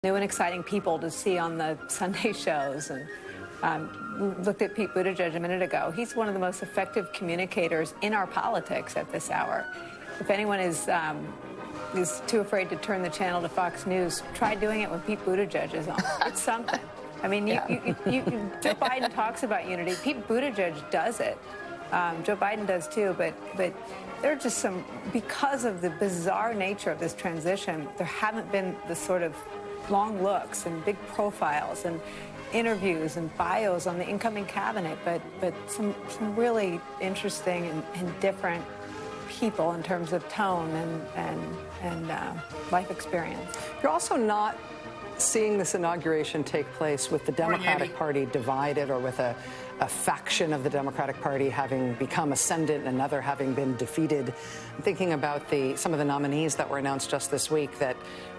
New and exciting people to see on the Sunday shows. And we looked at Pete Buttigieg a minute ago. He's one of the most effective communicators in our politics at this hour. If anyone is too afraid to turn the channel to Fox News, try doing it when Pete Buttigieg is on. It's something. I mean, Joe Biden talks about unity. Pete Buttigieg does it. Joe Biden does too, but there are just some, because of the bizarre nature of this transition, there haven't been the sort of long looks and big profiles and interviews and bios on the incoming cabinet, but some really interesting and different people in terms of tone and life experience. You're also not seeing this inauguration take place with the Democratic Party divided, or with a faction of the Democratic Party having become ascendant and another having been defeated. I'm thinking about some of the nominees that were announced just this week that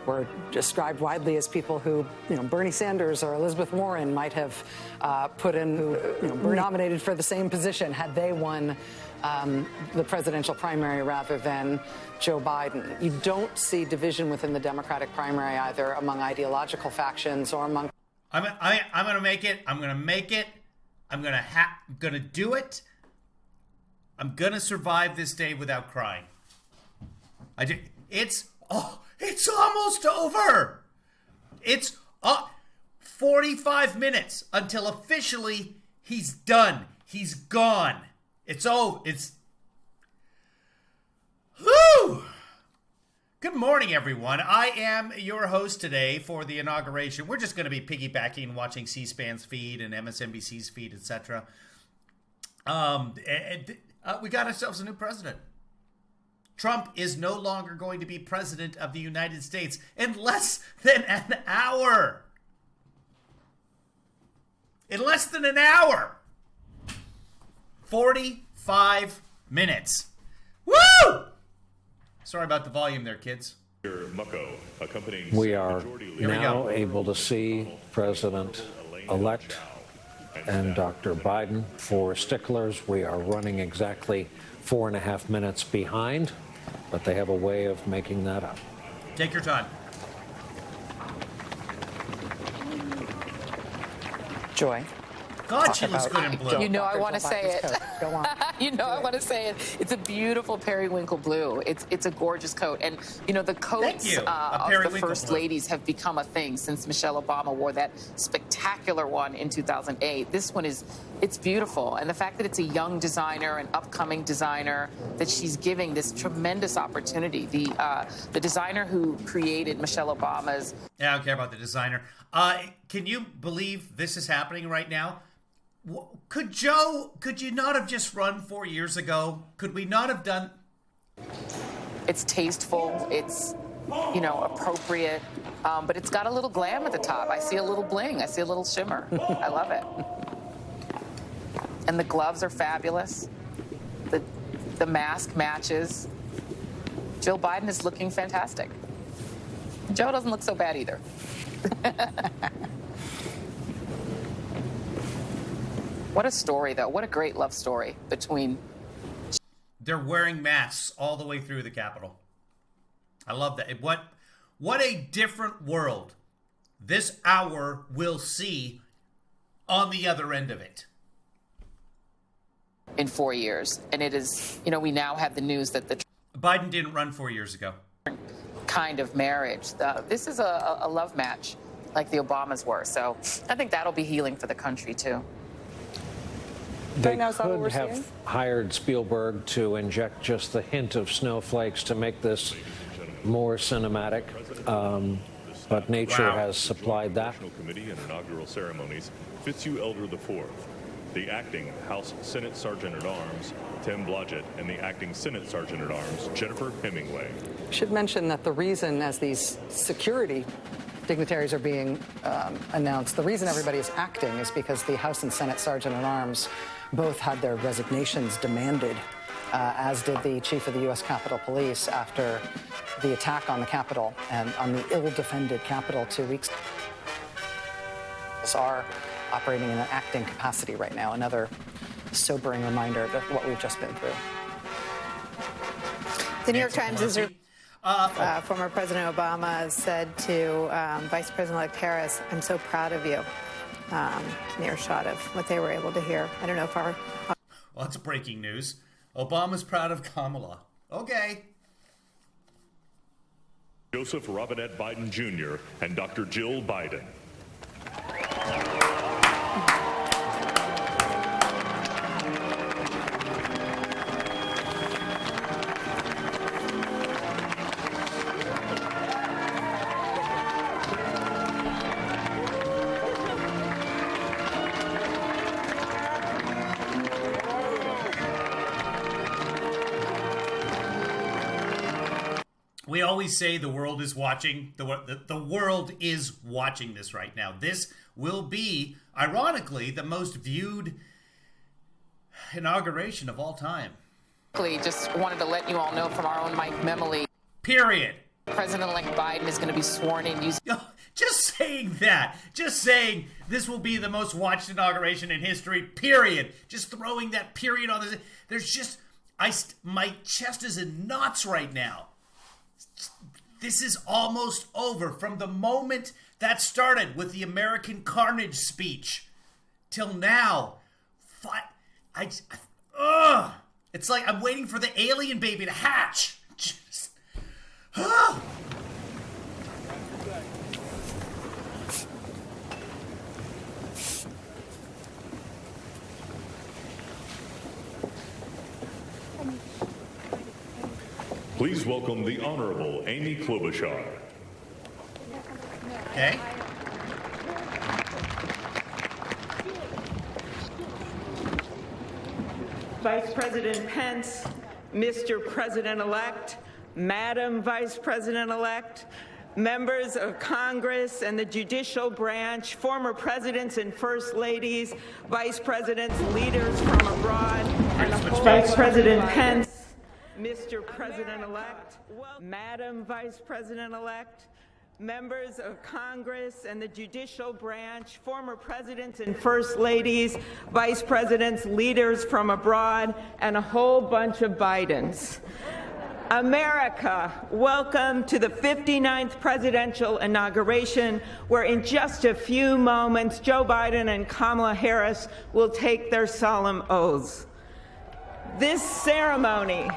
were described widely as people who, Bernie Sanders or Elizabeth Warren might have put in, were nominated for the same position had they won the presidential primary rather than Joe Biden. You don't see division within the Democratic primary either among ideological factions or among. I'm going to make it. I'm going to make it. I'm going to do it. I'm going to survive this day without crying. It's almost over. It's 45 minutes until officially he's done. He's gone. It's over. Whew. Good morning, everyone. I am your host today for the inauguration. We're just going to be piggybacking and watching C-SPAN's feed and MSNBC's feed, etc. We got ourselves a new president. Trump is no longer going to be president of the United States in less than an hour. In less than an hour. 45 minutes. Woo! Sorry about the volume there, kids. We are now able to see President-elect and Dr. Biden. For sticklers, we are running exactly 4.5 minutes behind, but they have a way of making that up. Take your time. Joy. God, she looks good in blue. You know I want to say it. Go on. You know I want to say it. It's a beautiful periwinkle blue. It's a gorgeous coat. And, the coats of the first ladies have become a thing since Michelle Obama wore that spectacular one in 2008. This one it's beautiful. And the fact that it's a young designer, an upcoming designer, that she's giving this tremendous opportunity. The designer who created Michelle Obama's... Yeah, I don't care about the designer. Can you believe this is happening right now? Could you not have just run 4 years ago? Could we not have done? It's tasteful. It's, appropriate. But it's got a little glam at the top. I see a little bling. I see a little shimmer. I love it. And the gloves are fabulous. The mask matches. Jill Biden is looking fantastic. Joe doesn't look so bad either. What a story, though. What a great love story between... They're wearing masks all the way through the Capitol. I love that. What a different world this hour will see on the other end of it. In 4 years. And it is, we now have the news that the... Biden didn't run 4 years ago. ...kind of marriage. This is a love match like the Obamas were. So I think that'll be healing for the country, too. They could have hired Spielberg to inject just the hint of snowflakes to make this more cinematic, but nature has supplied that. Committee and inaugural ceremonies, Fitzhugh Elder IV, the acting House Senate Sergeant-at-Arms, Tim Blodgett, and the acting Senate Sergeant-at-Arms, Jennifer Hemingway. I should mention that the reason, as these security dignitaries are being announced, the reason everybody is acting is because the House and Senate Sergeant-at-Arms both had their resignations demanded, as did the chief of the U.S. Capitol Police after the attack on the Capitol and on the ill-defended Capitol 2 weeks. Are operating in an acting capacity right now. Another sobering reminder of what we've just been through. The New York Times is... Former President Obama said to Vice President-elect Harris, "I'm so proud of you," near shot of what they were able to hear. I don't know if our... Well, that's breaking news. Obama's proud of Kamala. Okay. Joseph Robinette Biden Jr. and Dr. Jill Biden. We always say the world is watching. The world is watching this right now. This will be, ironically, the most viewed inauguration of all time. Just wanted to let you all know from our own Mike Memoli. Period. President-elect Biden is going to be sworn in using... Just saying that. Just saying this will be the most watched inauguration in history. Period. Just throwing that period on this. There's just... my chest is in knots right now. This is almost over. From the moment that started with the American Carnage speech till now, it's like I'm waiting for the alien baby to hatch. Just, Please welcome the Honorable Amy Klobuchar. Okay. Vice President Pence, Mr. President-elect, Madam Vice President-elect, members of Congress and the judicial branch, former presidents and first ladies, vice presidents, leaders from abroad, and Vice President Pence, Mr. President-elect, Madam Vice President-elect, members of Congress and the judicial branch, former presidents and first ladies, vice presidents, leaders from abroad, and a whole bunch of Bidens. America, welcome to the 59th presidential inauguration, where in just a few moments, Joe Biden and Kamala Harris will take their solemn oaths. This ceremony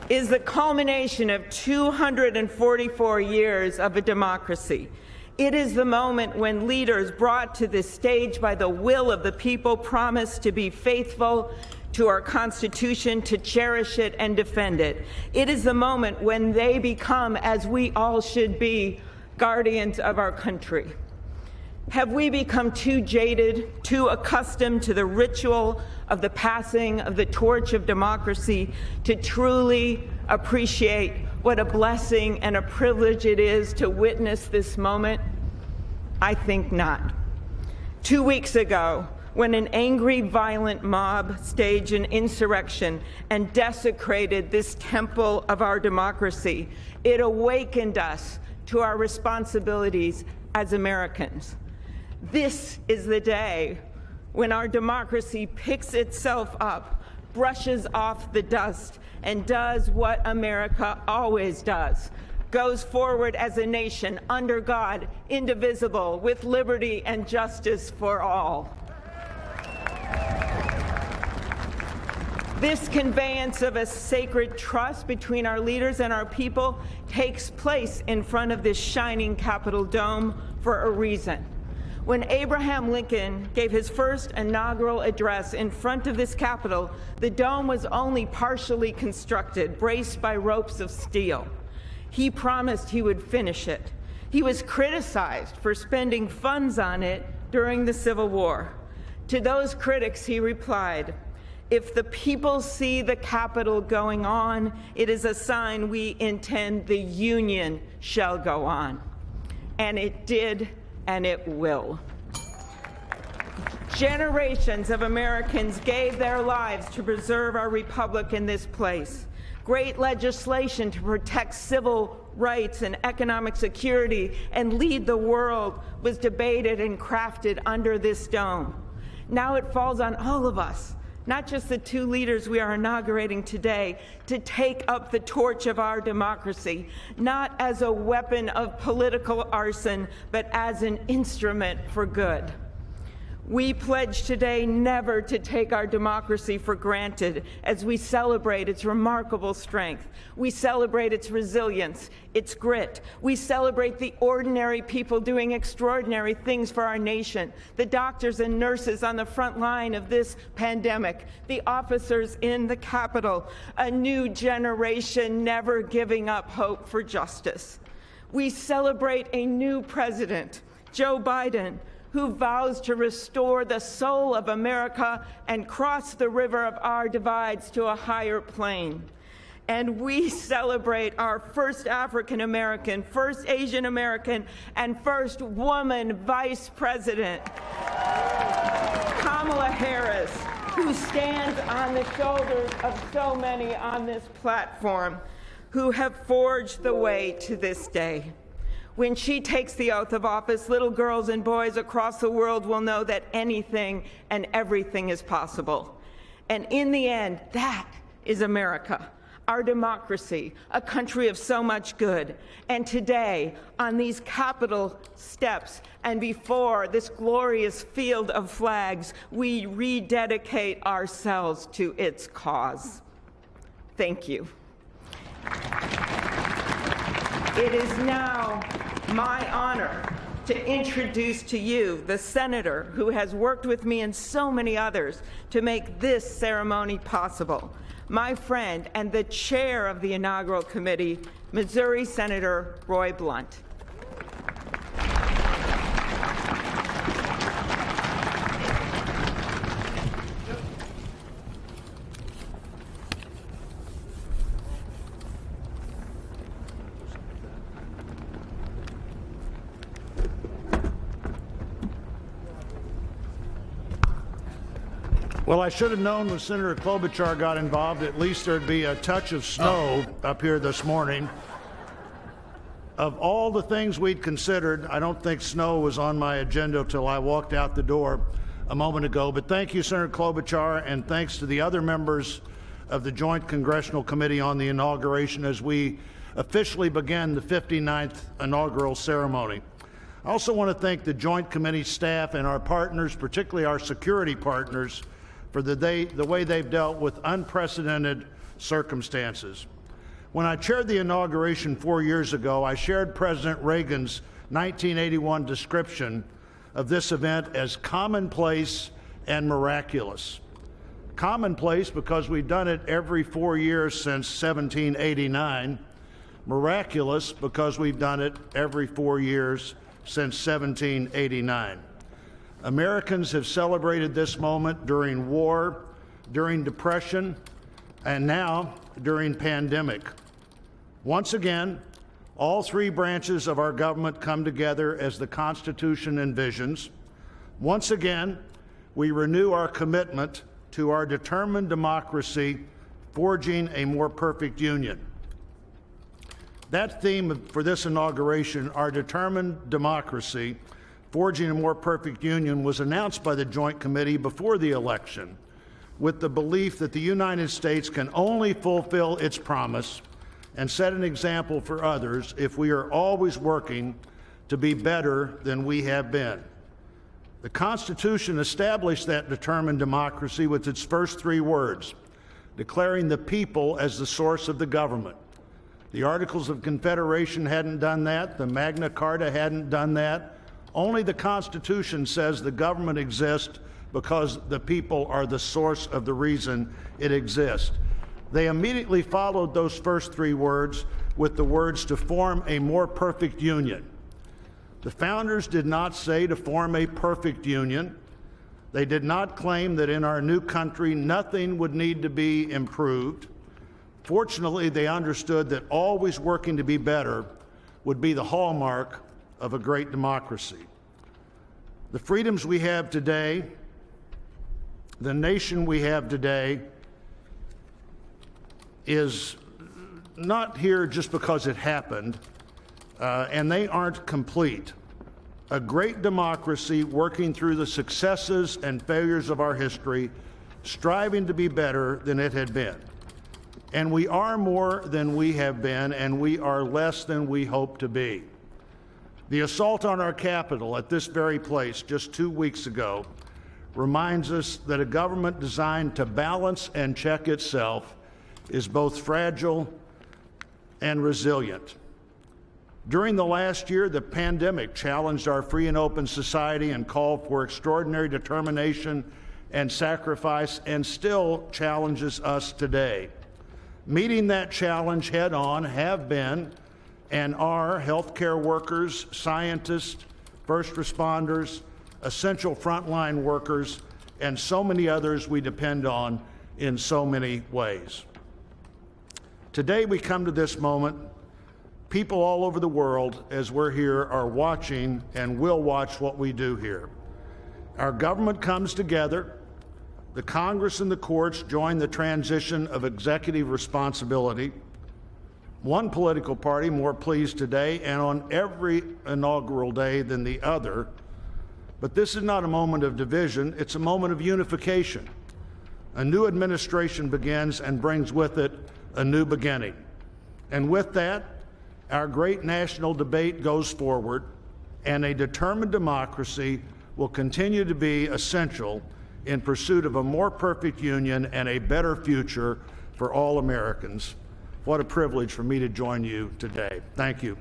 is the culmination of 244 years of a democracy. It is the moment when leaders brought to this stage by the will of the people promise to be faithful to our Constitution, to cherish it and defend it. It is the moment when they become, as we all should be, guardians of our country. Have we become too jaded, too accustomed to the ritual of the passing of the torch of democracy to truly appreciate what a blessing and a privilege it is to witness this moment? I think not. 2 weeks ago, when an angry, violent mob staged an insurrection and desecrated this temple of our democracy, it awakened us to our responsibilities as Americans. This is the day when our democracy picks itself up, brushes off the dust, and does what America always does: goes forward as a nation under God, indivisible, with liberty and justice for all. This conveyance of a sacred trust between our leaders and our people takes place in front of this shining Capitol dome for a reason. When Abraham Lincoln gave his first inaugural address in front of this Capitol, the dome was only partially constructed, braced by ropes of steel. He promised he would finish it. He was criticized for spending funds on it during the Civil War. To those critics, he replied, "If the people see the Capitol going on, it is a sign we intend the Union shall go on." And it did, and it will. Generations of Americans gave their lives to preserve our republic in this place. Great legislation to protect civil rights and economic security and lead the world was debated and crafted under this dome. Now it falls on all of us, not just the two leaders we are inaugurating today, to take up the torch of our democracy, not as a weapon of political arson, but as an instrument for good. We pledge today never to take our democracy for granted as we celebrate its remarkable strength. We celebrate its resilience, its grit. We celebrate the ordinary people doing extraordinary things for our nation, the doctors and nurses on the front line of this pandemic, the officers in the Capitol, a new generation never giving up hope for justice. We celebrate a new president, Joe Biden, who vows to restore the soul of America and cross the river of our divides to a higher plane. And we celebrate our first African American, first Asian American, and first woman vice president, Kamala Harris, who stands on the shoulders of so many on this platform who have forged the way to this day. When she takes the oath of office, little girls and boys across the world will know that anything and everything is possible. And in the end, that is America, our democracy, a country of so much good. And today, on these Capitol steps and before this glorious field of flags, we rededicate ourselves to its cause. Thank you. It is now my honor to introduce to you the senator who has worked with me and so many others to make this ceremony possible, my friend and the chair of the inaugural committee, Missouri Senator Roy Blunt. Well, I should have known when Senator Klobuchar got involved, at least there'd be a touch of snow up here this morning. Of all the things we'd considered, I don't think snow was on my agenda till I walked out the door a moment ago. But thank you, Senator Klobuchar, and thanks to the other members of the Joint Congressional Committee on the inauguration as we officially begin the 59th inaugural ceremony. I also want to thank the Joint Committee staff and our partners, particularly our security partners, for the way they've dealt with unprecedented circumstances. When I chaired the inauguration 4 years ago, I shared President Reagan's 1981 description of this event as commonplace and miraculous. Commonplace because we've done it every 4 years since 1789. Miraculous because we've done it every 4 years since 1789. Americans have celebrated this moment during war, during depression, and now during pandemic. Once again, all three branches of our government come together as the Constitution envisions. Once again, we renew our commitment to our determined democracy, forging a more perfect union. That theme for this inauguration, our determined democracy, forging a more perfect union, was announced by the Joint Committee before the election with the belief that the United States can only fulfill its promise and set an example for others if we are always working to be better than we have been. The Constitution established that determined democracy with its first three words, declaring the people as the source of the government. The Articles of Confederation hadn't done that. The Magna Carta hadn't done that. Only the Constitution says the government exists because the people are the source of the reason it exists. They immediately followed those first three words with the words to form a more perfect union. The founders did not say to form a perfect union. They did not claim that in our new country nothing would need to be improved. Fortunately, they understood that always working to be better would be the hallmark of a great democracy. The freedoms we have today, the nation we have today, is not here just because it happened, and they aren't complete. A great democracy working through the successes and failures of our history striving to be better than it had been. And we are more than we have been, and we are less than we hope to be. The assault on our Capitol at this very place just 2 weeks ago reminds us that a government designed to balance and check itself is both fragile and resilient. During the last year, the pandemic challenged our free and open society and called for extraordinary determination and sacrifice, and still challenges us today. Meeting that challenge head on have been and are healthcare workers, scientists, first responders, essential frontline workers, and so many others we depend on in so many ways. Today we come to this moment. People all over the world, as we're here, are watching and will watch what we do here. Our government comes together. The Congress and the courts join the transition of executive responsibility. One political party more pleased today and on every inaugural day than the other. But this is not a moment of division, it's a moment of unification. A new administration begins and brings with it a new beginning. And with that, our great national debate goes forward, and a determined democracy will continue to be essential in pursuit of a more perfect union and a better future for all Americans. What a privilege for me to join you today. Thank you.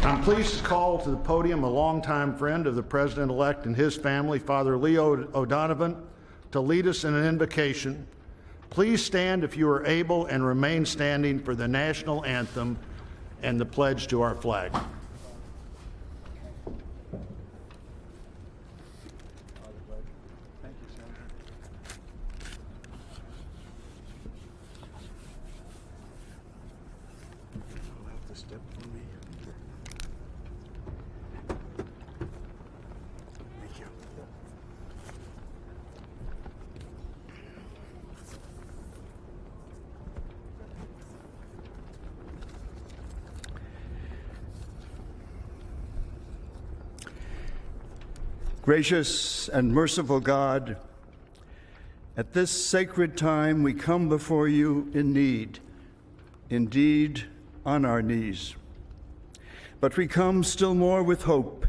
I'm pleased to call to the podium a longtime friend of the President-elect and his family, Father Leo O'Donovan, to lead us in an invocation. Please stand if you are able and remain standing for the national anthem and the pledge to our flag. Gracious and merciful God, at this sacred time we come before you in need, indeed on our knees. But we come still more with hope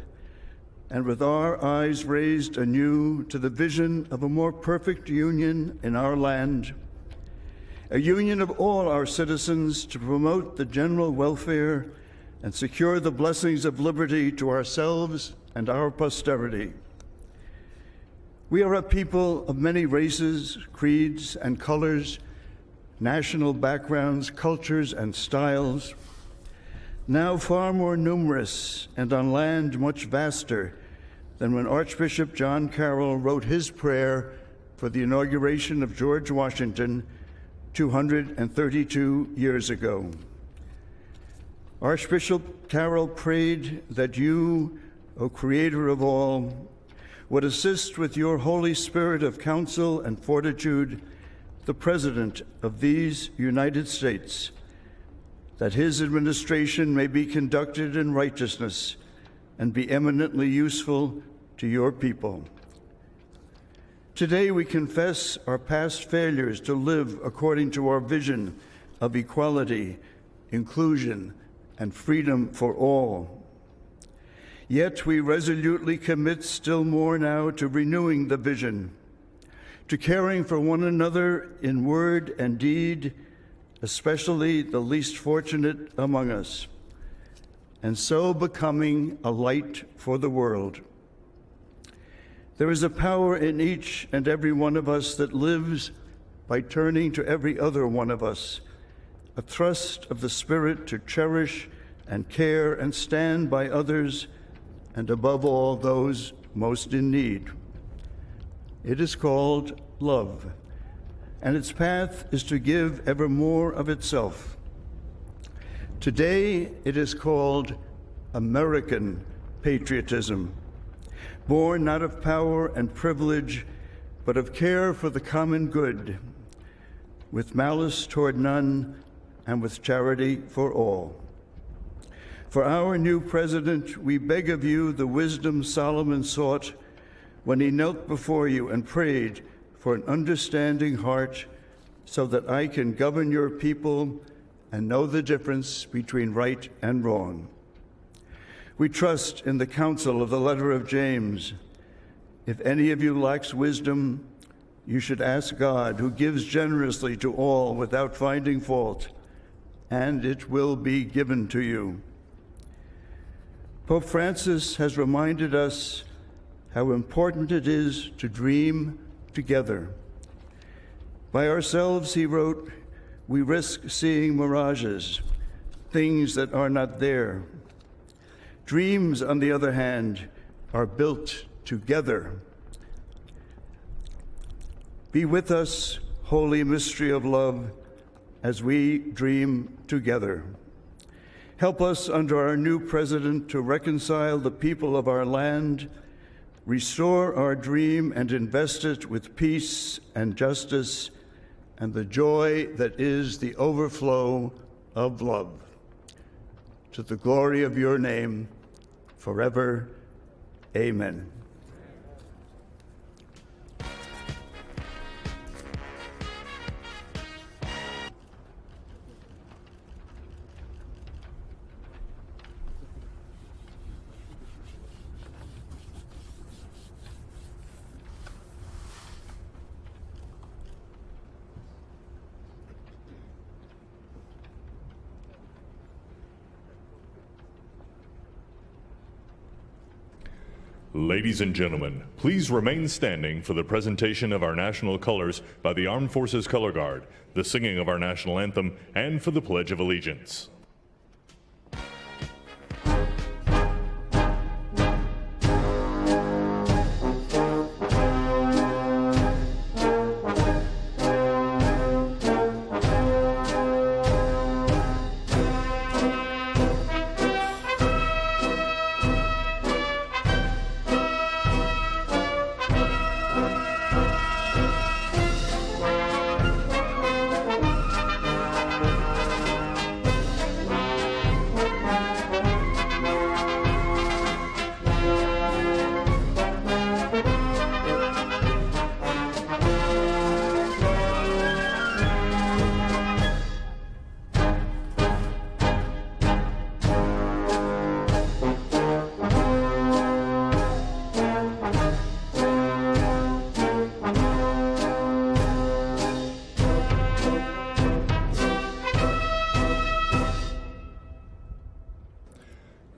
and with our eyes raised anew to the vision of a more perfect union in our land, a union of all our citizens to promote the general welfare and secure the blessings of liberty to ourselves and our posterity. We are a people of many races, creeds, and colors, national backgrounds, cultures, and styles, now far more numerous and on land much vaster than when Archbishop John Carroll wrote his prayer for the inauguration of George Washington 232 years ago. Archbishop Carroll prayed that you, O Creator of all, would assist with your Holy Spirit of counsel and fortitude the President of these United States, that his administration may be conducted in righteousness and be eminently useful to your people. Today we confess our past failures to live according to our vision of equality, inclusion, and freedom for all. Yet we resolutely commit still more now to renewing the vision, to caring for one another in word and deed, especially the least fortunate among us, and so becoming a light for the world. There is a power in each and every one of us that lives by turning to every other one of us, a thrust of the Spirit to cherish and care and stand by others, and above all, those most in need. It is called love, and its path is to give ever more of itself. Today, it is called American patriotism, born not of power and privilege, but of care for the common good, with malice toward none and with charity for all. For our new president, we beg of you the wisdom Solomon sought when he knelt before you and prayed for an understanding heart so that I can govern your people and know the difference between right and wrong. We trust in the counsel of the letter of James. If any of you lacks wisdom, you should ask God, who gives generously to all without finding fault, and it will be given to you. Pope Francis has reminded us how important it is to dream together. By ourselves, he wrote, we risk seeing mirages, things that are not there. Dreams, on the other hand, are built together. Be with us, holy mystery of love, as we dream together. Help us under our new president to reconcile the people of our land, restore our dream and invest it with peace and justice and the joy that is the overflow of love. To the glory of your name, forever, amen. Ladies and gentlemen, please remain standing for the presentation of our national colors by the Armed Forces Color Guard, the singing of our national anthem, and for the Pledge of Allegiance.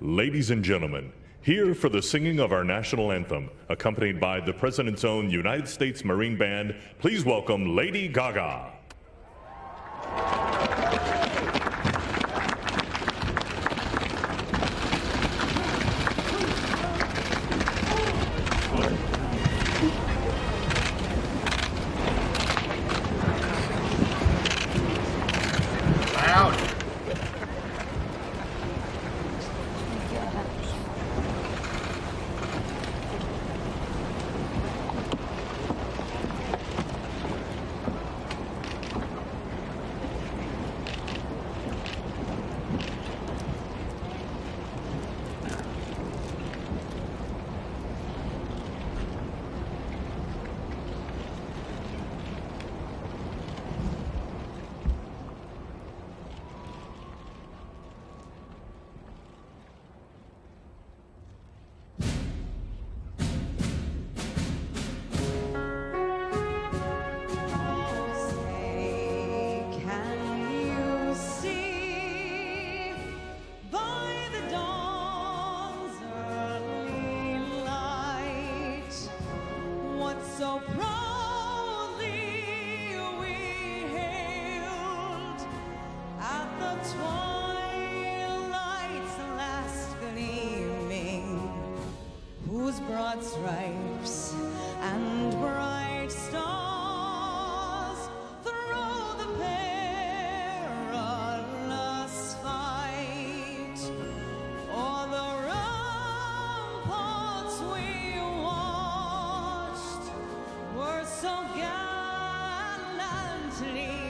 Ladies and gentlemen, here for the singing of our national anthem, accompanied by the President's own United States Marine Band, please welcome Lady Gaga. broad stripes and bright stars through the perilous fight. O'er the ramparts we watched were so gallantly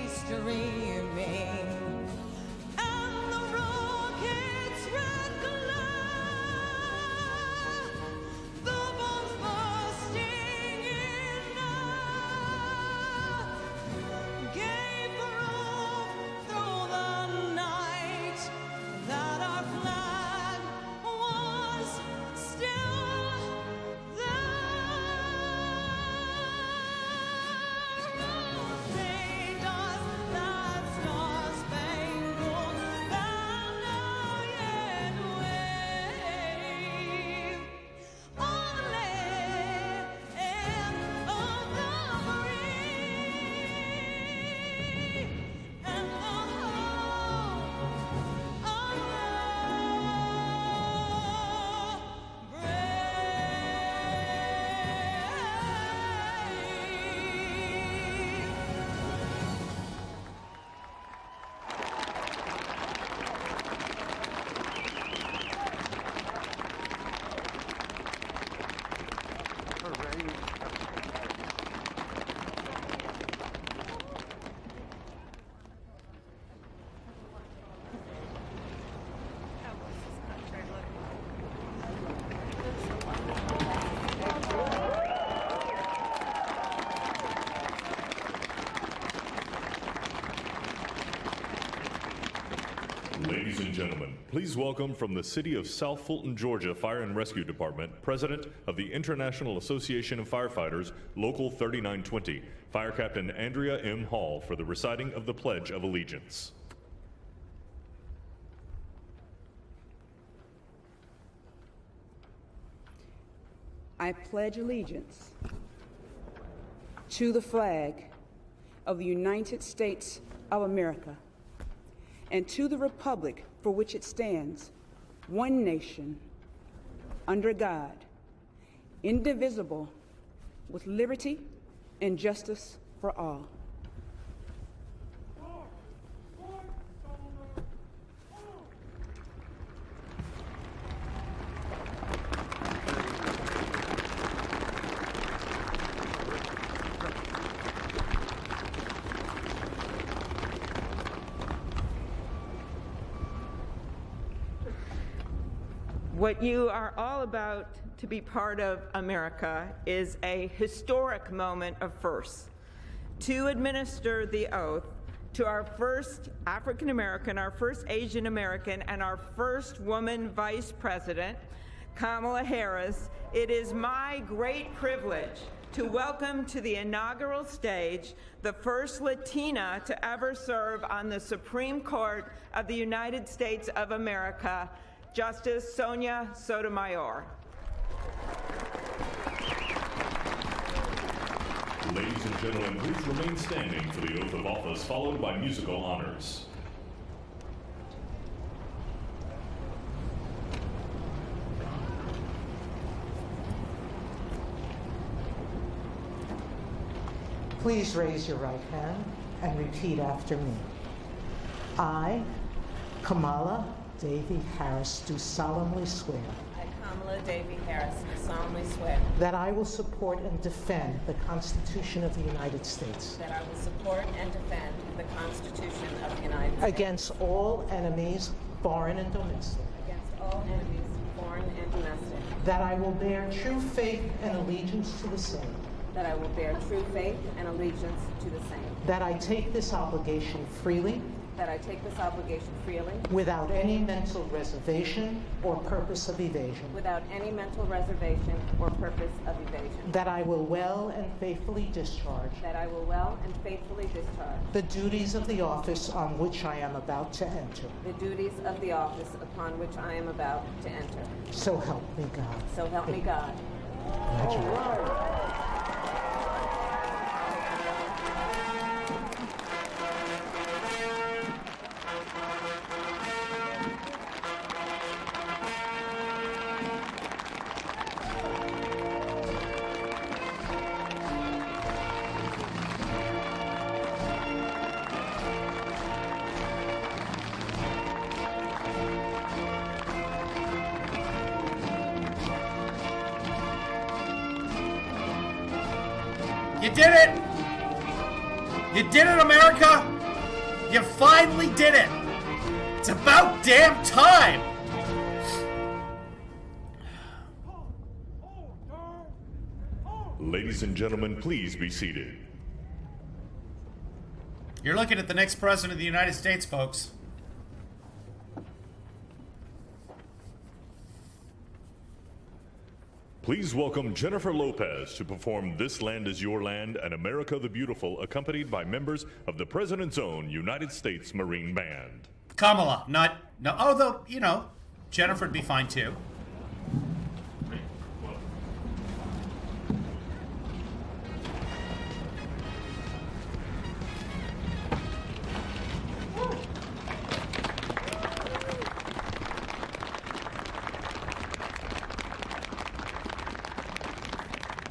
streaming, and Ladies and gentlemen, please welcome from the City of South Fulton, Georgia Fire and Rescue Department, President of the International Association of Firefighters, Local 3920, Fire Captain Andrea M. Hall, for the reciting of the Pledge of Allegiance. I pledge allegiance to the flag of the United States of America and to the republic for which it stands, one nation, under God, indivisible, with liberty and justice for all. What you are all about to be part of, America, is a historic moment of firsts. To administer the oath to our first African American, our first Asian American, and our first woman Vice President, Kamala Harris, it is my great privilege to welcome to the inaugural stage the first Latina to ever serve on the Supreme Court of the United States of America, Justice Sonia Sotomayor. Ladies and gentlemen, please remain standing for the oath of office, followed by musical honors. Please raise your right hand and repeat after me. I, Kamala Davy Harris, do solemnly swear. I, Kamala Davy Harris, do solemnly swear. That I will support and defend the Constitution of the United States. That I will support and defend the Constitution of the United States. Against all enemies, foreign and domestic. Against all enemies, foreign and domestic. That I will bear true faith and allegiance to the same. That I will bear true faith and allegiance to the same. That I take this obligation freely. That I take this obligation freely. Without any mental reservation or purpose of evasion. Without any mental reservation or purpose of evasion. That I will well and faithfully discharge. That I will well and faithfully discharge. The duties of the office on which I am about to enter. The duties of the office upon which I am about to enter. So help me God. So help me God. You did it! You did it, America! You finally did it! It's about damn time! Ladies and gentlemen, please be seated. You're looking at the next president of the United States, folks. Please welcome Jennifer Lopez to perform This Land Is Your Land and America the Beautiful, accompanied by members of the President's own United States Marine Band. Kamala, no, although, you know, Jennifer would be fine too.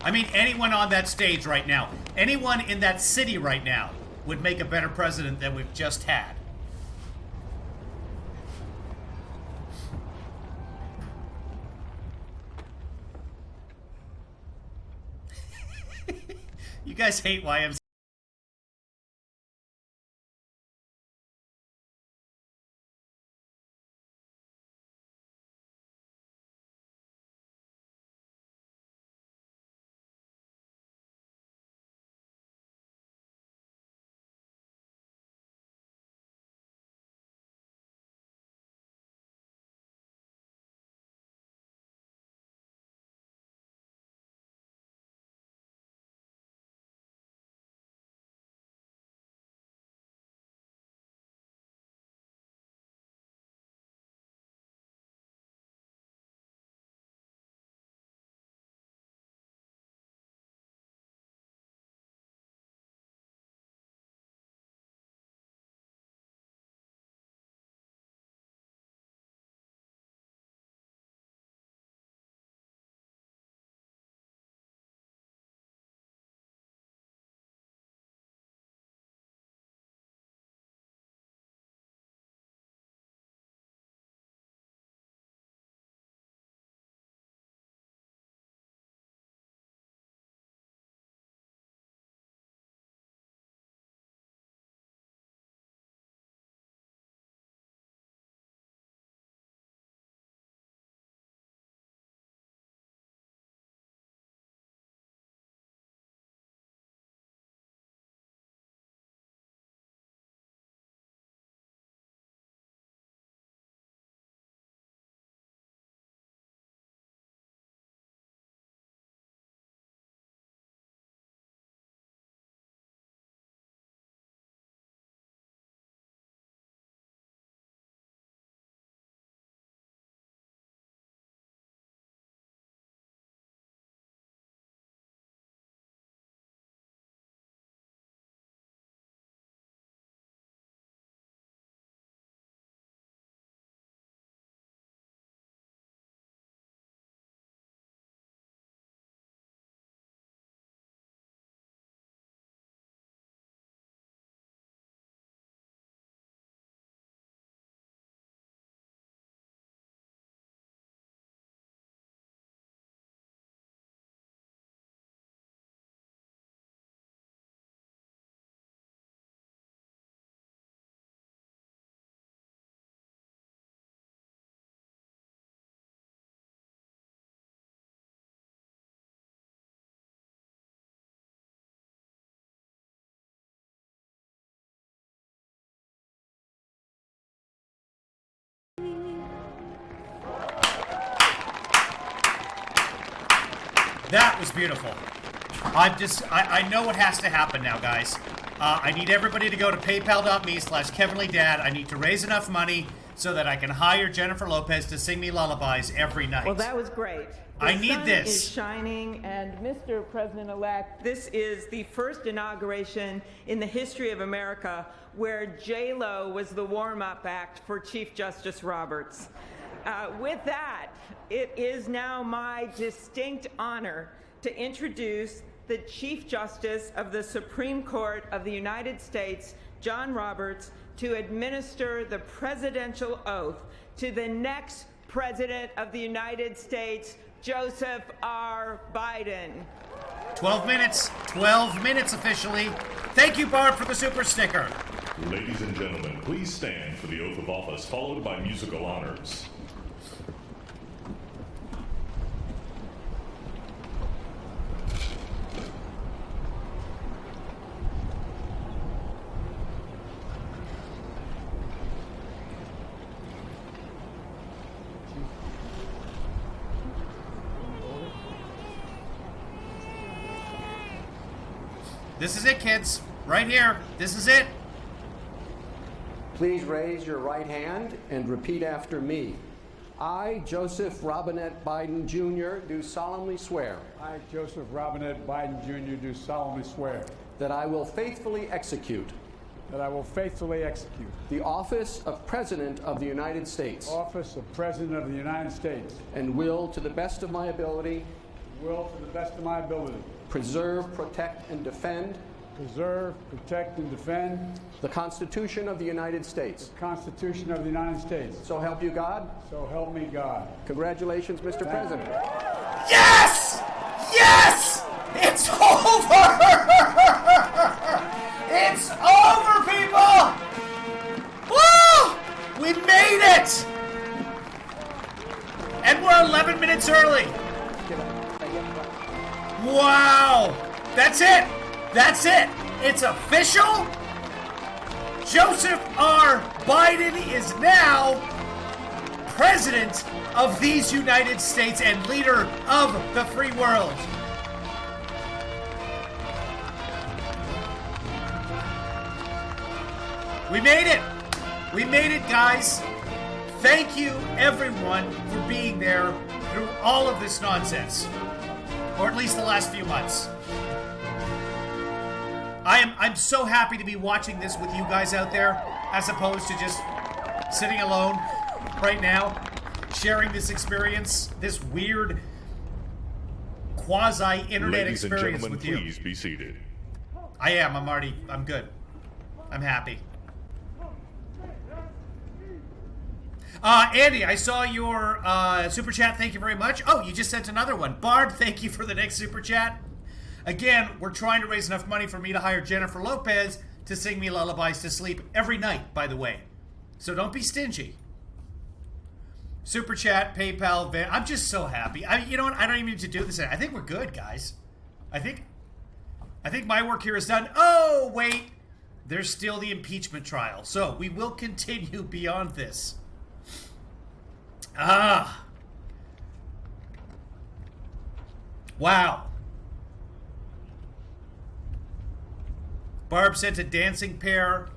I mean, anyone on that stage right now, anyone in that city right now would make a better president than we've just had. You guys hate YMCA. That was beautiful. I know what has to happen now, guys. I need everybody to go to paypal.me/KevinlyDad. I need to raise enough money so that I can hire Jennifer Lopez to sing me lullabies every night. Well, that was great. I need this. The sun is shining, and Mr. President-elect, this is the first inauguration in the history of America where J-Lo was the warm-up act for Chief Justice Roberts. With that, it is now my distinct honor to introduce the Chief Justice of the Supreme Court of the United States, John Roberts, to administer the presidential oath to the next President of the United States, Joseph R. Biden. 12 minutes. 12 minutes officially. Thank you, Barb, for the super sticker. Ladies and gentlemen, please stand for the oath of office, followed by musical honors. This is it, kids. Right here. This is it. Please raise your right hand and repeat after me. I, Joseph Robinette Biden, Jr., do solemnly swear. I, Joseph Robinette Biden, Jr., do solemnly swear. That I will faithfully execute. That I will faithfully execute. The office of President of the United States. Office of President of the United States. And will, to the best of my ability. Will, to the best of my ability. Preserve, protect, and defend. Preserve, protect, and defend. The Constitution of the United States. The Constitution of the United States. So help you God. So help me God. Congratulations, Mr. President. Yes! Yes! It's over! It's over, people! Woo! We made it! And we're 11 minutes early. Wow! That's it! That's it! It's official! Joseph R. Biden is now President of these United States and leader of the free world. We made it! We made it, guys! Thank you, everyone, for being there through all of this nonsense. Or at least the last few months. I'm so happy to be watching this with you guys out there, as opposed to just sitting alone right now, sharing this experience, this weird quasi-internet experience with you. Please be seated. I am. I'm good. I'm happy. Andy, I saw your super chat. Thank you very much. Oh, you just sent another one. Barb, thank you for the next super chat. Again, we're trying to raise enough money for me to hire Jennifer Lopez to sing me lullabies to sleep every night, by the way. So don't be stingy. Super chat, PayPal, I'm just so happy. You know what? I don't even need to do this. I think we're good, guys. I think my work here is done. Oh, wait. There's still the impeachment trial. So we will continue beyond this. Wow. Barb sent a dancing pair.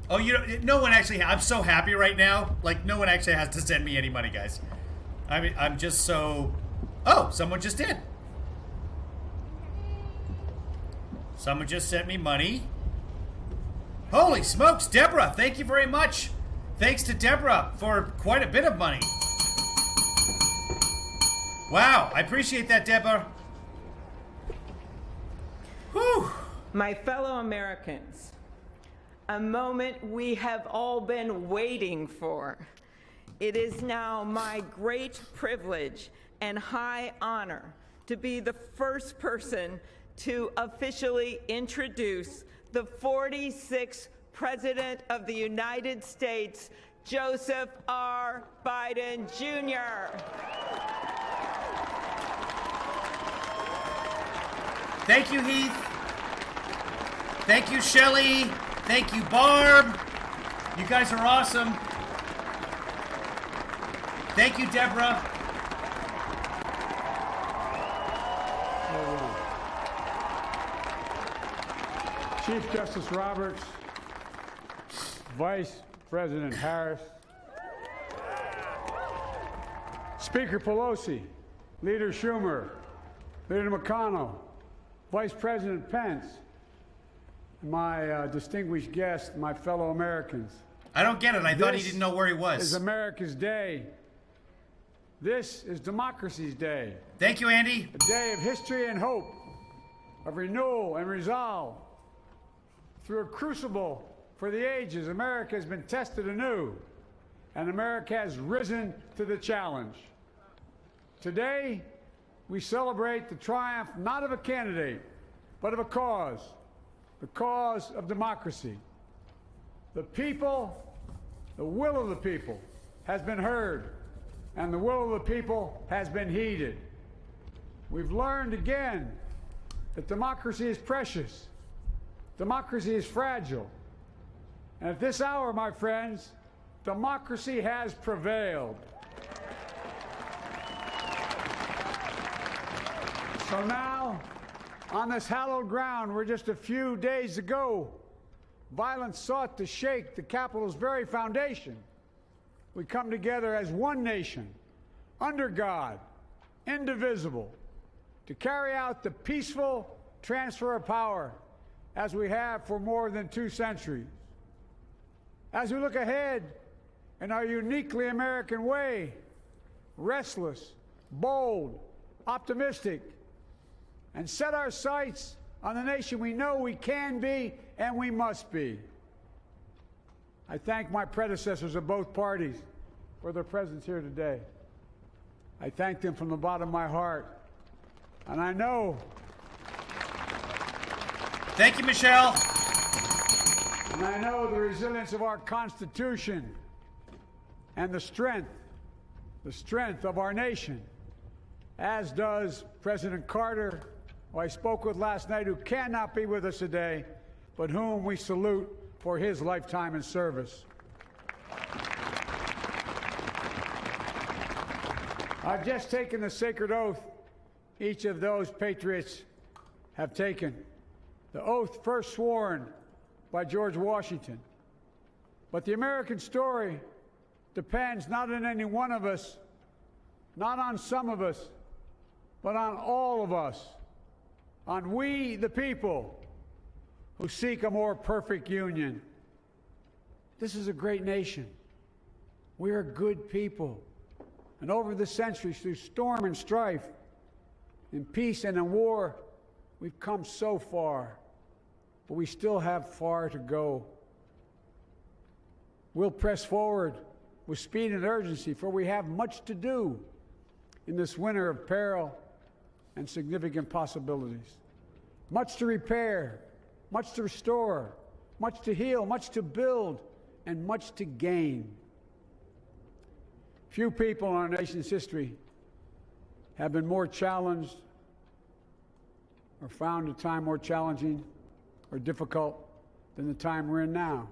Oh, you know, no one actually, I'm so happy right now. Like, no one actually has to send me any money, guys. I mean, I'm just so... Oh, someone just did. Someone just sent me money. Holy smokes, Deborah, thank you very much. Thanks to Deborah for quite a bit of money. Wow, I appreciate that, Deborah. Whew. My fellow Americans, a moment we have all been waiting for. It is now my great privilege and high honor to be the first person to officially introduce the 46th President of the United States, Joseph R. Biden, Jr. Thank you, Heath. Thank you, Shelley. Thank you, Barb. You guys are awesome. Thank you, Deborah. Chief Justice Roberts, Vice President Harris, Speaker Pelosi, Leader Schumer, Leader McConnell, Vice President Pence, and my distinguished guests, my fellow Americans. I don't get it. I thought he didn't know where he was. This is America's day. This is democracy's day. Thank you, Andy. A day of history and hope, of renewal and resolve. Through a crucible for the ages, America has been tested anew, and America has risen to the challenge. Today, we celebrate the triumph not of a candidate, but of a cause, the cause of democracy. The people, the will of the people has been heard, and the will of the people has been heeded. We've learned again that democracy is precious. Democracy is fragile. And at this hour, my friends, democracy has prevailed. So now, on this hallowed ground where just a few days ago, violence sought to shake the Capitol's very foundation, we come together as one nation, under God, indivisible, to carry out the peaceful transfer of power as we have for more than 2 centuries. As we look ahead in our uniquely American way, restless, bold, optimistic, and set our sights on the nation we know we can be and we must be. I thank my predecessors of both parties for their presence here today. I thank them from the bottom of my heart. And I know. Thank you, Michelle. And I know the resilience of our Constitution and the strength of our nation, as does President Carter, who I spoke with last night, who cannot be with us today, but whom we salute for his lifetime in service. I've just taken the sacred oath each of those patriots have taken. The oath first sworn by George Washington. But the American story depends not on any one of us, not on some of us, but on all of us, on we, the people, who seek a more perfect union. This is a great nation. We are good people. And over the centuries, through storm and strife, in peace and in war, we've come so far. But we still have far to go. We'll press forward with speed and urgency, for we have much to do in this winter of peril and significant possibilities. Much to repair, much to restore, much to heal, much to build, and much to gain. Few people in our nation's history have been more challenged or found a time more challenging or difficult than the time we're in now.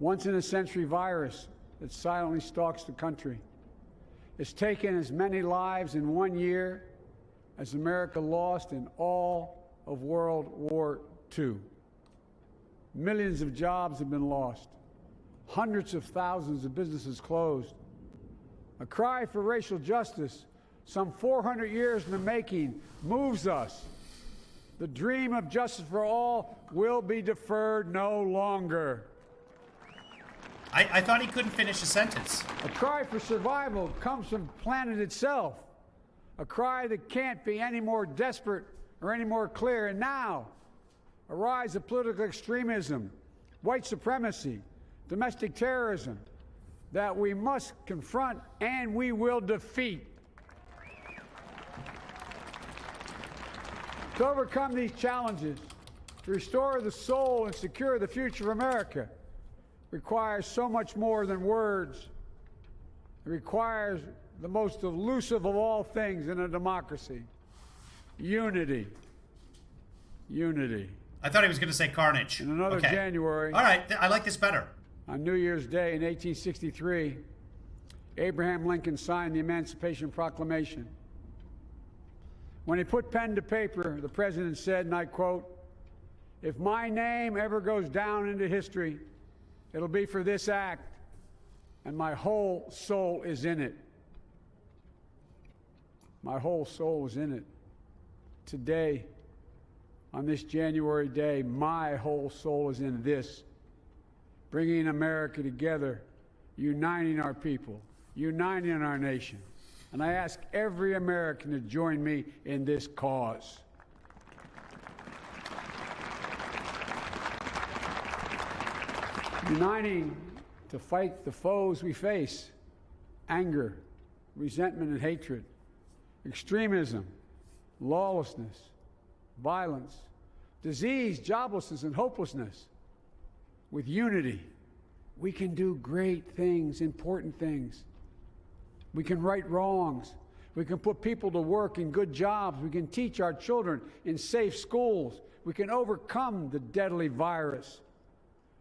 Once-in-a-century virus that silently stalks the country. It's taken as many lives in 1 year as America lost in all of World War II. Millions of jobs have been lost. Hundreds of thousands of businesses closed. A cry for racial justice, some 400 years in the making, moves us. The dream of justice for all will be deferred no longer. I thought he couldn't finish a sentence. A cry for survival comes from the planet itself. A cry that can't be any more desperate or any more clear. And now, a rise of political extremism, white supremacy, domestic terrorism, that we must confront and we will defeat. To overcome these challenges, to restore the soul and secure the future of America, requires so much more than words. It requires the most elusive of all things in a democracy: unity. Unity. I thought he was going to say carnage. In another January. All right, I like this better. On New Year's Day in 1863, Abraham Lincoln signed the Emancipation Proclamation. When he put pen to paper, the president said, and I quote, "If my name ever goes down into history, it'll be for this act, and my whole soul is in it." My whole soul is in it. Today, on this January day, my whole soul is in this, bringing America together, uniting our people, uniting our nation. And I ask every American to join me in this cause. Uniting to fight the foes we face: anger, resentment and hatred, extremism, lawlessness, violence, disease, joblessness, and hopelessness. With unity, we can do great things, important things. We can right wrongs. We can put people to work in good jobs. We can teach our children in safe schools. We can overcome the deadly virus.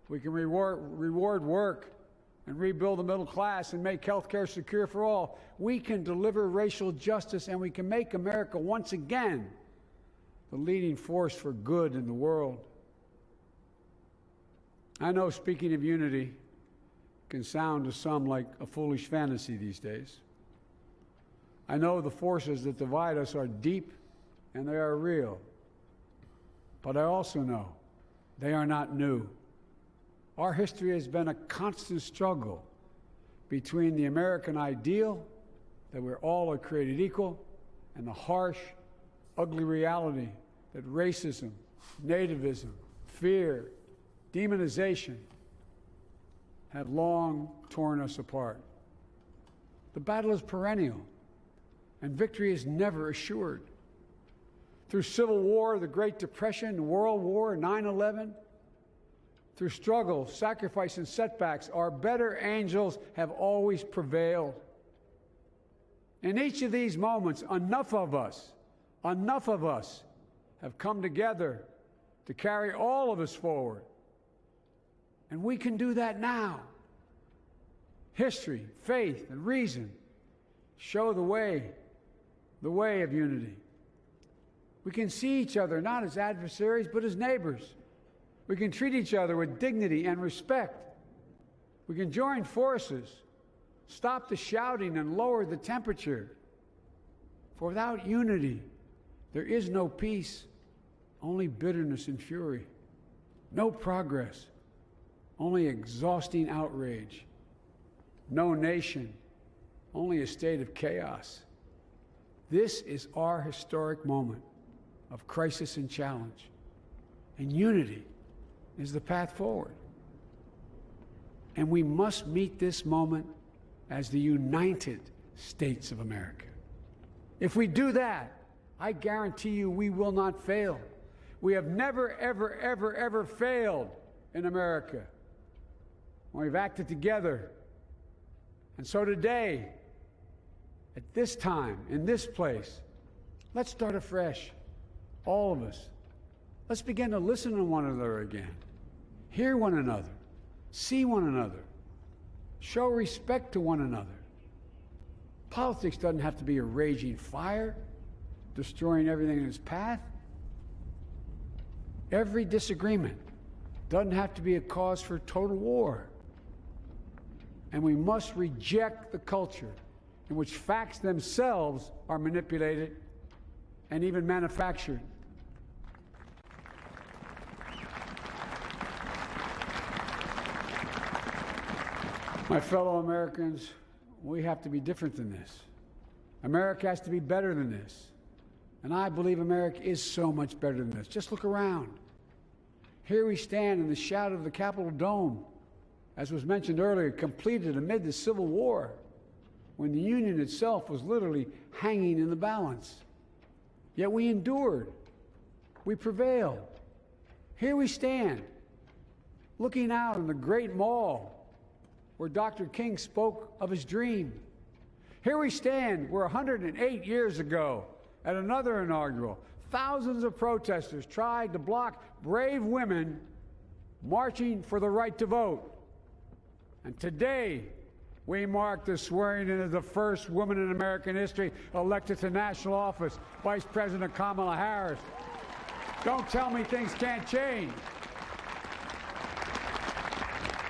We can reward work and rebuild the middle class and make health care secure for all. We can deliver racial justice, and we can make America once again the leading force for good in the world. I know speaking of unity can sound to some like a foolish fantasy these days. I know the forces that divide us are deep and they are real. But I also know they are not new. Our history has been a constant struggle between the American ideal that we're all created equal and the harsh, ugly reality that racism, nativism, fear, demonization have long torn us apart. The battle is perennial, and victory is never assured. Through Civil War, the Great Depression, World War, 9/11, through struggle, sacrifice, and setbacks, our better angels have always prevailed. In each of these moments, enough of us have come together to carry all of us forward. And we can do that now. History, faith, and reason show the way of unity. We can see each other not as adversaries, but as neighbors. We can treat each other with dignity and respect. We can join forces, stop the shouting, and lower the temperature. For without unity, there is no peace, only bitterness and fury. No progress, only exhausting outrage. No nation, only a state of chaos. This is our historic moment of crisis and challenge, and unity is the path forward. And we must meet this moment as the United States of America. If we do that, I guarantee you we will not fail. We have never, ever, ever, ever failed in America when we've acted together. And so today, at this time, in this place, let's start afresh, all of us. Let's begin to listen to one another again, hear one another, see one another, show respect to one another. Politics doesn't have to be a raging fire, destroying everything in its path. Every disagreement doesn't have to be a cause for total war. And we must reject the culture in which facts themselves are manipulated and even manufactured. My fellow Americans, we have to be different than this. America has to be better than this. And I believe America is so much better than this. Just look around. Here we stand in the shadow of the Capitol Dome, as was mentioned earlier, completed amid the Civil War, when the Union itself was literally hanging in the balance. Yet we endured. We prevailed. Here we stand, looking out on the great mall where Dr. King spoke of his dream. Here we stand where 108 years ago, at another inaugural, thousands of protesters tried to block brave women marching for the right to vote. And today, we mark the swearing in of the first woman in American history elected to national office, Vice President Kamala Harris. Don't tell me things can't change.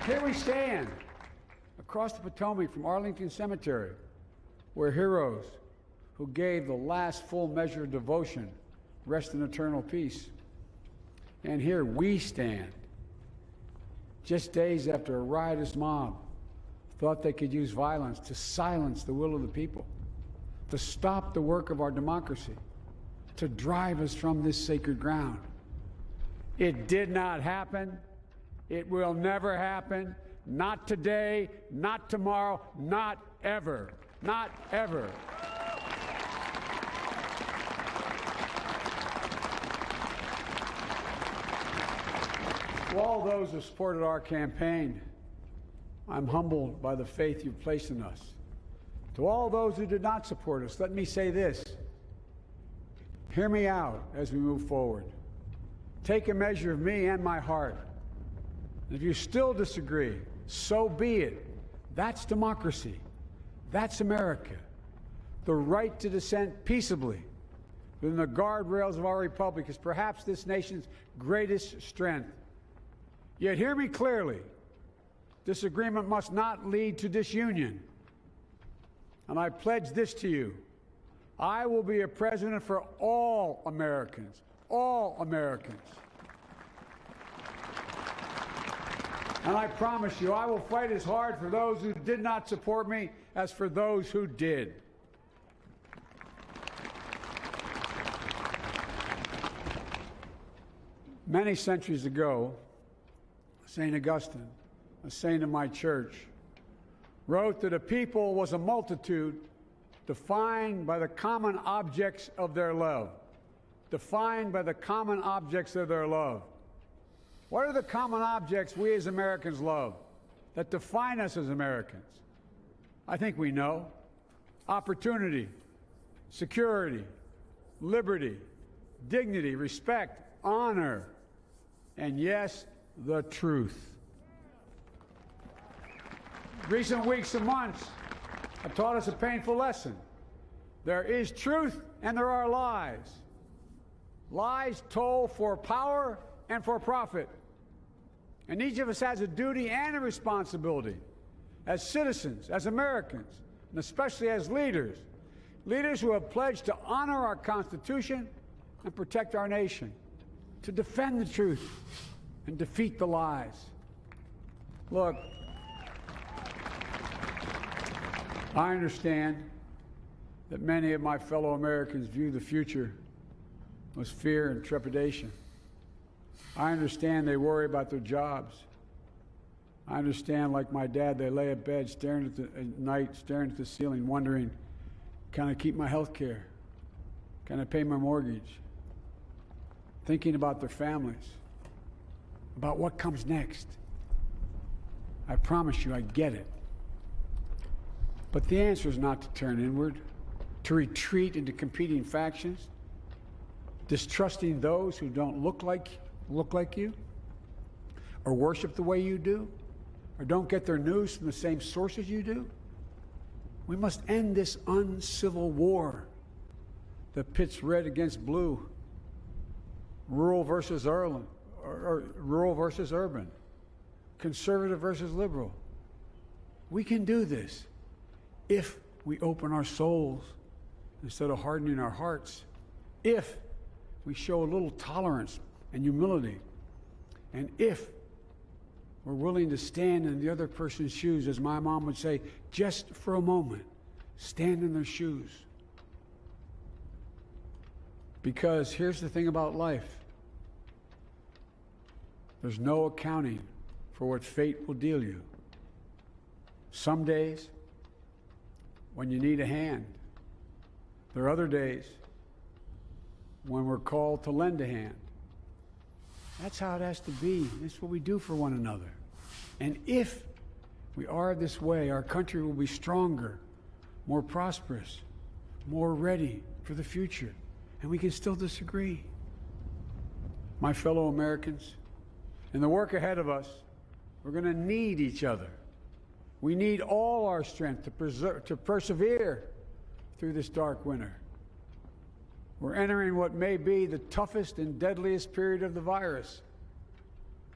Here we stand, across the Potomac from Arlington Cemetery, where heroes who gave the last full measure of devotion rest in eternal peace. And here we stand, just days after a riotous mob thought they could use violence to silence the will of the people, to stop the work of our democracy, to drive us from this sacred ground. It did not happen. It will never happen. Not today, not tomorrow, not ever. Not ever. To all those who supported our campaign, I'm humbled by the faith you've placed in us. To all those who did not support us, let me say this. Hear me out as we move forward. Take a measure of me and my heart. And if you still disagree, so be it. That's democracy. That's America. The right to dissent peaceably within the guardrails of our republic is perhaps this nation's greatest strength. Yet hear me clearly. Disagreement must not lead to disunion. And I pledge this to you. I will be a president for all Americans. All Americans. And I promise you, I will fight as hard for those who did not support me as for those who did. Many centuries ago, St. Augustine, a saint of my church, wrote that a people was a multitude defined by the common objects of their love. Defined by the common objects of their love. What are the common objects we as Americans love that define us as Americans? I think we know. Opportunity, security, liberty, dignity, respect, honor, and yes, the truth. Recent weeks and months have taught us a painful lesson. There is truth and there are lies. Lies told for power and for profit. And each of us has a duty and a responsibility as citizens, as Americans, and especially as leaders. Leaders who have pledged to honor our Constitution and protect our nation, to defend the truth and defeat the lies. Look, I understand that many of my fellow Americans view the future with fear and trepidation. I understand they worry about their jobs. I understand, like my dad, they lay at bed at night, staring at the ceiling, wondering, can I keep my health care? Can I pay my mortgage? Thinking about their families, about what comes next. I promise you, I get it. But the answer is not to turn inward, to retreat into competing factions, distrusting those who don't look like you, or worship the way you do, or don't get their news from the same sources you do. We must end this uncivil war that pits red against blue, rural versus urban, conservative versus liberal. We can do this if we open our souls instead of hardening our hearts, if we show a little tolerance and humility, and if we're willing to stand in the other person's shoes, as my mom would say, just for a moment, stand in their shoes. Because here's the thing about life. There's no accounting for what fate will deal you. Some days, when you need a hand. There are other days when we're called to lend a hand. That's how it has to be. That's what we do for one another. And if we are this way, our country will be stronger, more prosperous, more ready for the future. And we can still disagree. My fellow Americans, in the work ahead of us, we're going to need each other. We need all our strength to persevere through this dark winter. We're entering what may be the toughest and deadliest period of the virus.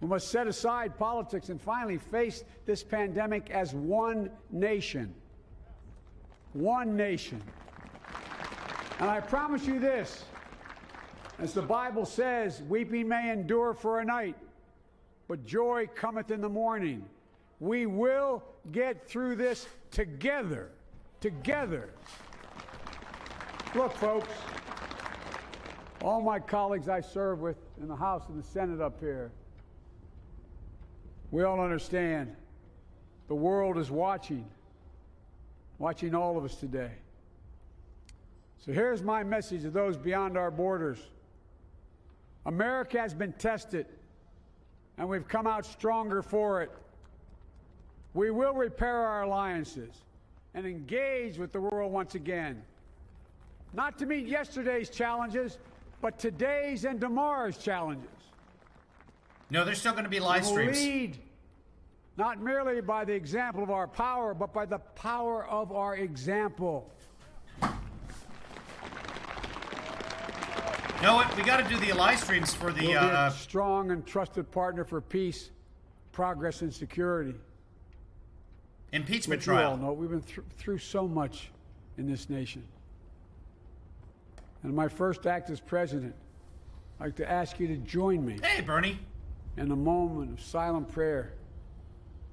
We must set aside politics and finally face this pandemic as one nation. One nation. And I promise you this, as the Bible says, weeping may endure for a night, but joy cometh in the morning. We will get through this together. Together. Look, folks, all my colleagues I serve with in the House and the Senate up here, we all understand the world is watching all of us today. So here's my message to those beyond our borders. America has been tested, and we've come out stronger for it. We will repair our alliances and engage with the world once again, not to meet yesterday's challenges, but today's and tomorrow's challenges. No, there's still going to be live streams. We'll lead not merely by the example of our power, but by the power of our example. You know what? We got to do the live streams for the. We'll be a strong and trusted partner for peace, progress, and security. Impeachment Look, trial. You all know we've been through so much in this nation. And my first act as president, I'd like to ask you to join me. Hey, Bernie. In a moment of silent prayer.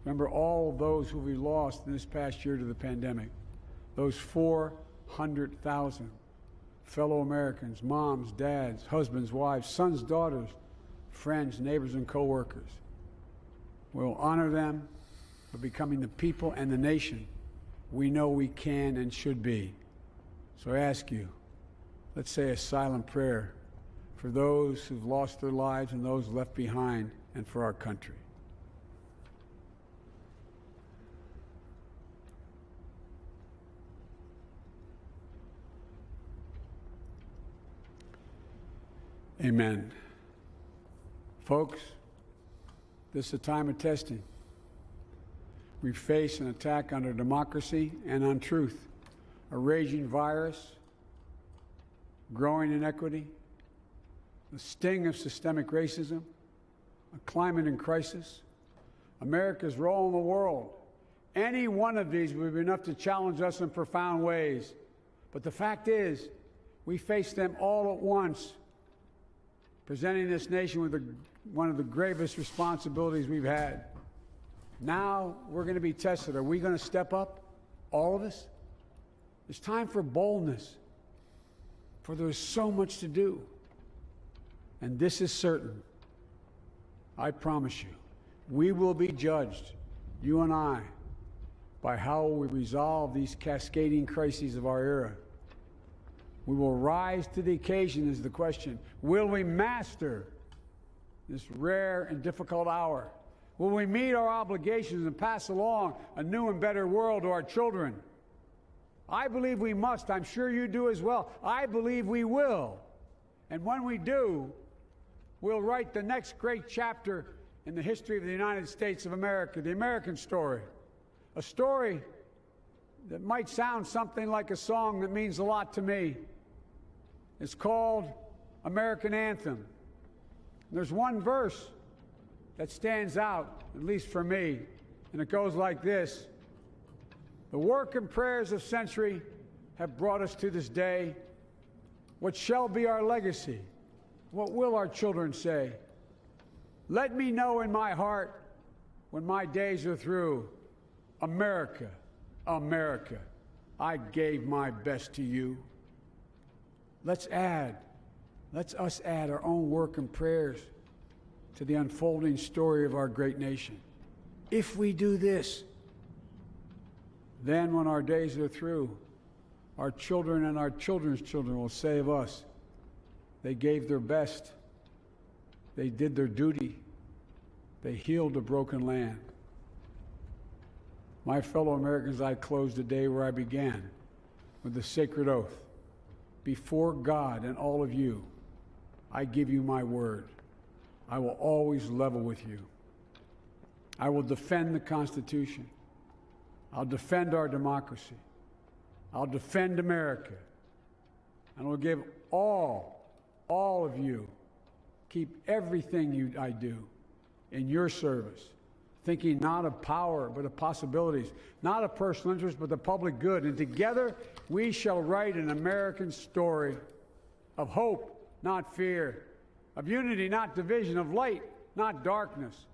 Remember all of those who we lost in this past year to the pandemic. Those 400,000 fellow Americans, moms, dads, husbands, wives, sons, daughters, friends, neighbors, and co-workers. We'll honor them for becoming the people and the nation we know we can and should be. So I ask you, let's say a silent prayer for those who've lost their lives and those left behind, and for our country. Amen. Folks, this is a time of testing. We face an attack on our democracy and on truth, a raging virus, growing inequity, the sting of systemic racism, a climate in crisis, America's role in the world. Any one of these would be enough to challenge us in profound ways. But the fact is, we face them all at once, presenting this nation with one of the gravest responsibilities we've had. Now we're going to be tested. Are we going to step up, all of us? It's time for boldness, for there's so much to do. And this is certain. I promise you, we will be judged, you and I, by how we resolve these cascading crises of our era. We will rise to the occasion is the question. Will we master this rare and difficult hour? Will we meet our obligations and pass along a new and better world to our children? I believe we must. I'm sure you do as well. I believe we will. And when we do, we'll write the next great chapter in the history of the United States of America, the American story. A story that might sound something like a song that means a lot to me. It's called American Anthem. There's one verse that stands out, at least for me, and it goes like this. The work and prayers of century have brought us to this day. What shall be our legacy? What will our children say? Let me know in my heart when my days are through. America, America, I gave my best to you. Let's us add our own work and prayers to the unfolding story of our great nation. If we do this, then when our days are through, our children and our children's children will say of us, they gave their best, they did their duty, they healed a broken land. My fellow Americans, I close the day where I began, with the sacred oath. Before God and all of you, I give you my word. I will always level with you. I will defend the Constitution. I'll defend our democracy. I'll defend America. And I'll give all of you, keep everything I do in your service, thinking not of power, but of possibilities, not of personal interest, but the public good. And together, we shall write an American story of hope, not fear, of unity, not division, of light, not darkness,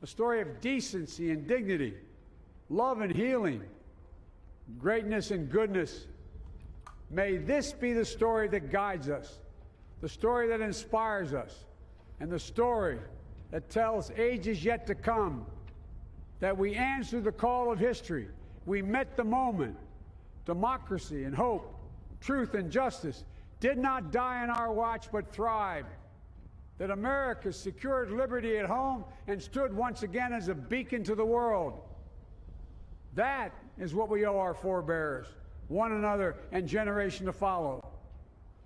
a story of decency and dignity, love and healing, greatness and goodness. May this be the story that guides us, the story that inspires us, and the story that tells ages yet to come that we answered the call of history. We met the moment. Democracy and hope, truth and justice did not die on our watch, but thrived. That America secured liberty at home and stood once again as a beacon to the world. That is what we owe our forebears, one another, and generation to follow.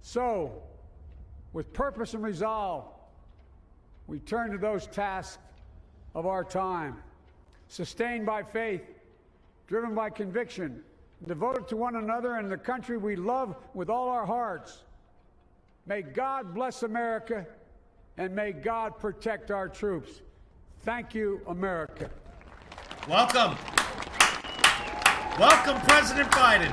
So, with purpose and resolve, we turn to those tasks of our time, sustained by faith, driven by conviction, devoted to one another and the country we love with all our hearts. May God bless America, and may God protect our troops. Thank you, America. Welcome. Welcome, President Biden.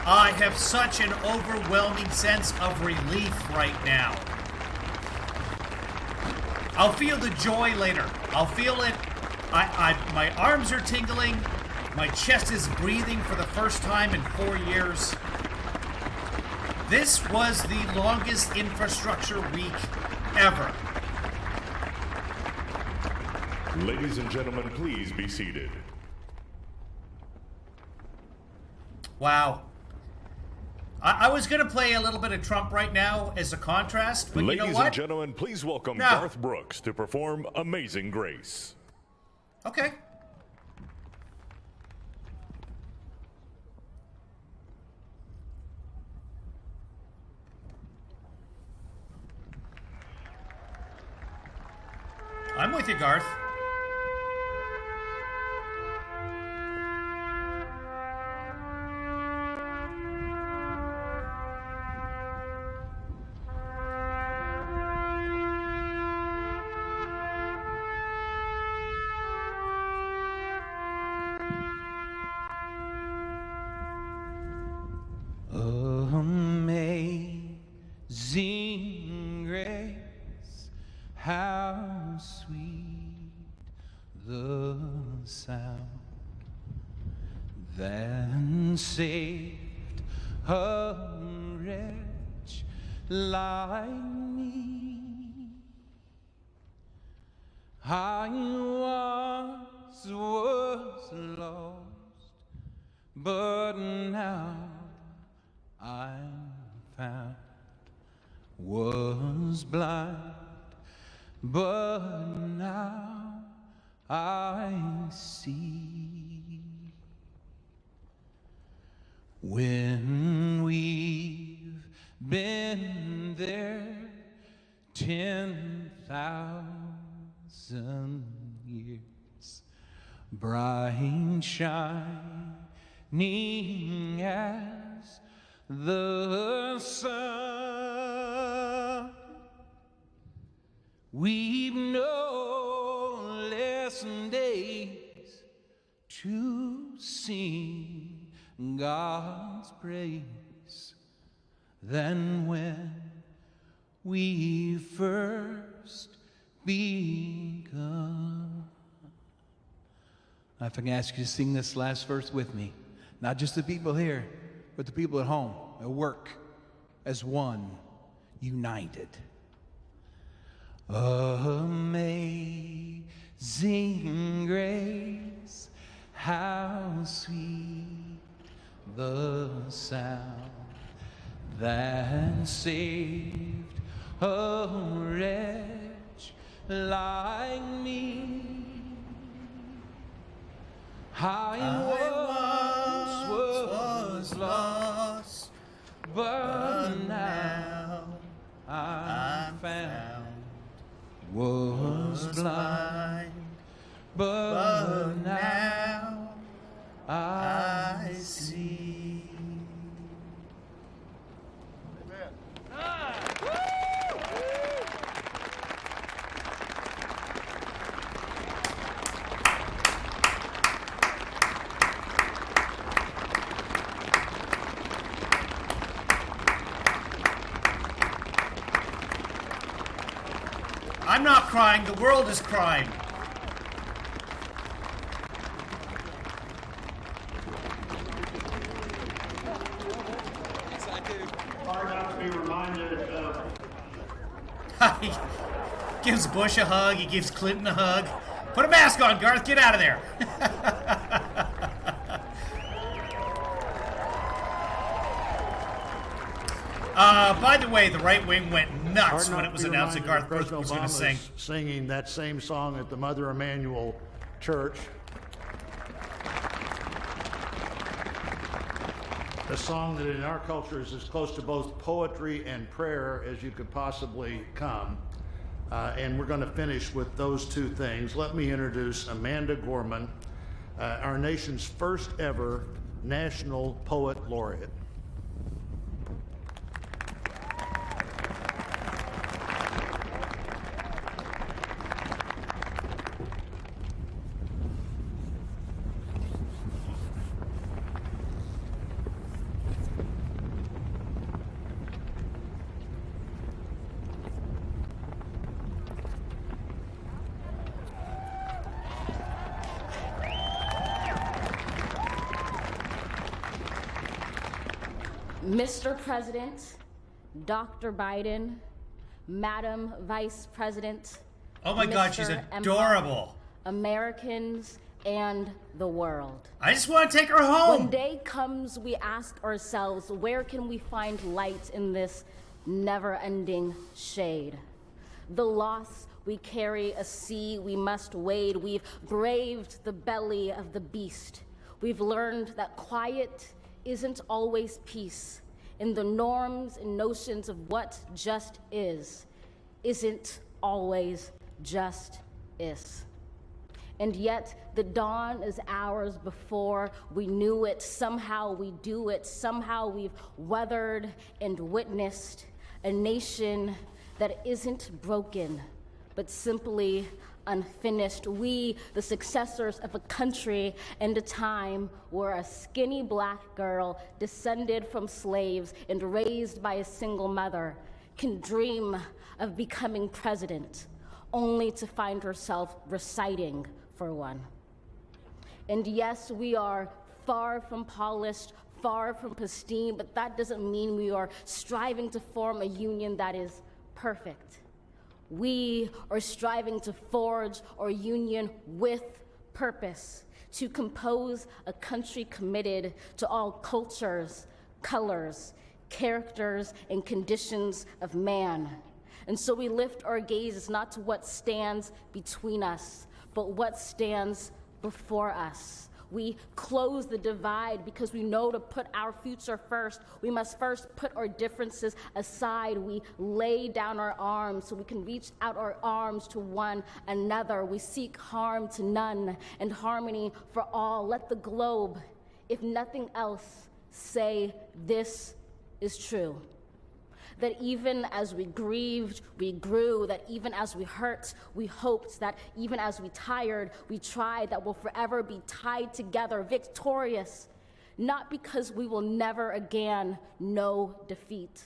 I have such an overwhelming sense of relief right now. I'll feel the joy later. I'll feel it. My arms are tingling. My chest is breathing for the first time in 4 years. This was the longest infrastructure week ever. Ladies and gentlemen, please be seated. Wow. I was going to play a little bit of Trump right now as a contrast, but you know what? Ladies and gentlemen, please welcome Garth Brooks to perform Amazing Grace. Okay. I'm with you, Garth. Amazing grace, how sweet the sound that saved a wretch like me. I once was lost, but now I'm found. Was blind, but now I see. When we've been there 10,000 years, bright shining as the sun, we've no less days to sing God's praise than when we first begun. If I can ask you to sing this last verse with me, not just the people here, but the people at home, at work, as one, united. Amazing grace, how sweet the sound that saved a wretch like me. I once was lost, but now I'm found. Was was blind, but now I see. I'm not crying, the world is crying. Hard not to be reminded of. He gives Bush a hug, he gives Clinton a hug. Put a mask on, Garth, get out of there. By the way, the right wing went nuts when it was announced that Garth Brooks was going to sing. Singing that same song at the Mother Emanuel Church. A song that in our culture is as close to both poetry and prayer as you could possibly come. And we're going to finish with those two things. Let me introduce Amanda Gorman, our nation's first ever National Poet Laureate. Mr. President, Dr. Biden, Madam Vice President. Oh my God, she's adorable. Americans and the world. I just want to take her home. When day comes, we ask ourselves, where can we find light in this never-ending shade? The loss we carry, a sea we must wade. We've braved the belly of the beast. We've learned that quiet isn't always peace, and the norms and notions of what just isn't always just is. And yet the dawn is hours before we knew it. Somehow we do it. Somehow we've weathered and witnessed a nation that isn't broken, but simply unfinished. We, the successors of a country and a time where a skinny black girl descended from slaves and raised by a single mother can dream of becoming president, only to find herself reciting for one. And yes, we are far from polished, far from pristine, but that doesn't mean we are striving to form a union that is perfect. We are striving to forge our union with purpose, to compose a country committed to all cultures, colors, characters, and conditions of man. And so we lift our gazes not to what stands between us, but what stands before us. We close the divide because we know to put our future first, we must first put our differences aside. We lay down our arms so we can reach out our arms to one another. We seek harm to none and harmony for all. Let the globe, if nothing else, say this is true. That even as we grieved, we grew, that even as we hurt, we hoped, that even as we tired, we tried, that we'll forever be tied together, victorious, not because we will never again know defeat,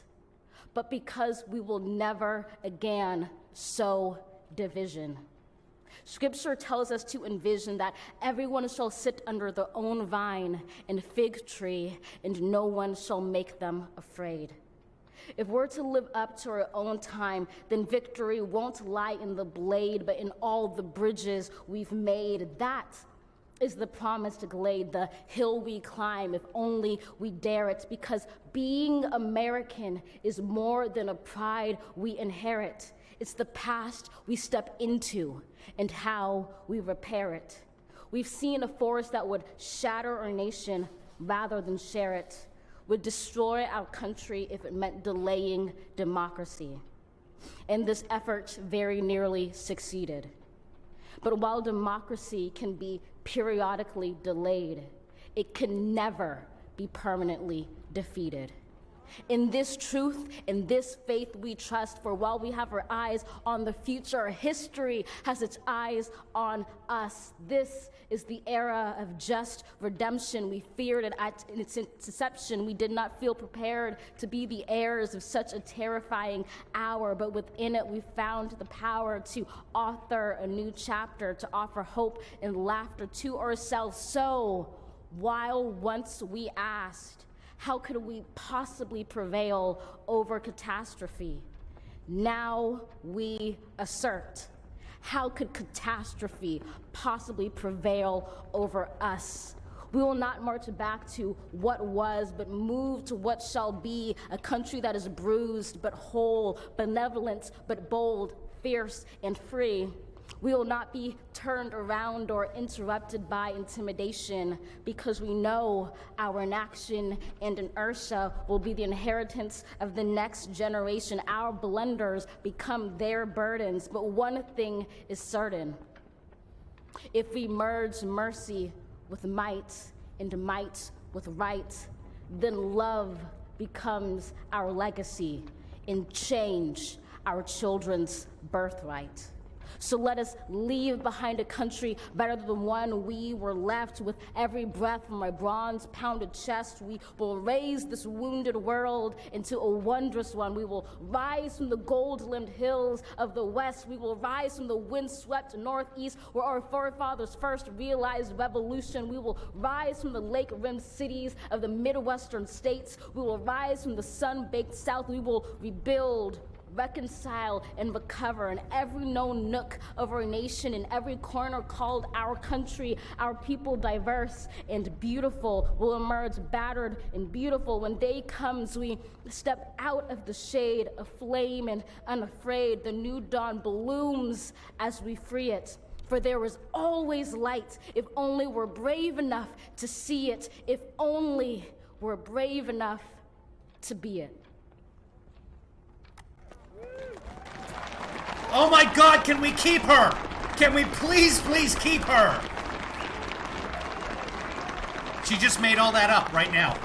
but because we will never again sow division. Scripture tells us to envision that everyone shall sit under their own vine and fig tree, and no one shall make them afraid. If we're to live up to our own time, then victory won't lie in the blade, but in all the bridges we've made. That is the promised glade, the hill we climb, if only we dare it, because being American is more than a pride we inherit. It's the past we step into and how we repair it. We've seen a force that would shatter our nation rather than share it, would destroy our country if it meant delaying democracy. And this effort very nearly succeeded. But while democracy can be periodically delayed, it can never be permanently defeated. In this truth, in this faith we trust, for while we have our eyes on the future, history has its eyes on us. This is the era of just redemption. We feared it at its inception. We did not feel prepared to be the heirs of such a terrifying hour, but within it we found the power to author a new chapter, to offer hope and laughter to ourselves. So, while once we asked, how could we possibly prevail over catastrophe? Now we assert, how could catastrophe possibly prevail over us? We will not march back to what was, but move to what shall be, a country that is bruised but whole, benevolent but bold, fierce and free. We will not be turned around or interrupted by intimidation, because we know our inaction and inertia will be the inheritance of the next generation. Our blunders become their burdens. But one thing is certain: if we merge mercy with might and might with right, then love becomes our legacy and change our children's birthright. So let us leave behind a country better than the one we were left. With every breath from my bronze-pounded chest, we will raise this wounded world into a wondrous one. We will rise from the gold-limbed hills of the west. We will rise from the wind-swept northeast, where our forefathers first realized revolution. We will rise from the lake-rimmed cities of the Midwestern states. We will rise from the sun-baked south. We will rebuild, reconcile, and recover in every known nook of our nation, in every corner called our country. Our people, diverse and beautiful, will emerge battered and beautiful. When day comes, we step out of the shade, aflame and unafraid. The new dawn blooms as we free it. For there is always light, if only we're brave enough to see it, if only we're brave enough to be it. Oh my God, can we keep her? Can we please keep her? She just made all that up right now.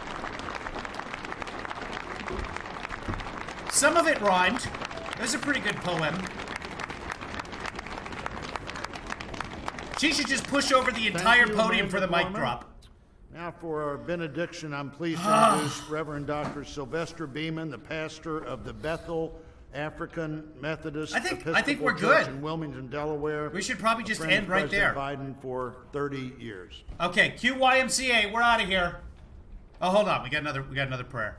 Some of it rhymed. It was a pretty good poem. She should just push over the entire podium for the mic drop. Now for our benediction, I'm pleased to introduce Reverend Dr. Sylvester Beeman, the pastor of the Bethel African Methodist Episcopal we're good. Church in Wilmington, Delaware. We should probably just end right there. President Biden for 30 years. Okay, QYMCA, we're out of here. Oh, hold on, we got another prayer.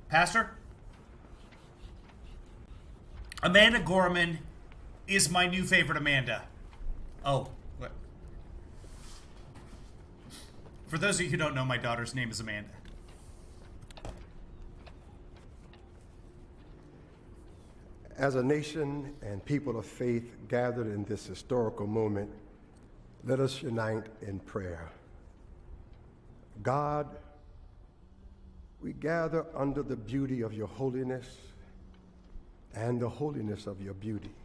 Pastor? Amanda Gorman is my new favorite Amanda. Oh, what? For those of you who don't know, my daughter's name is Amanda. As a nation and people of faith gathered in this historical moment, let us unite in prayer. God, we gather under the beauty of your holiness and the holiness of your beauty.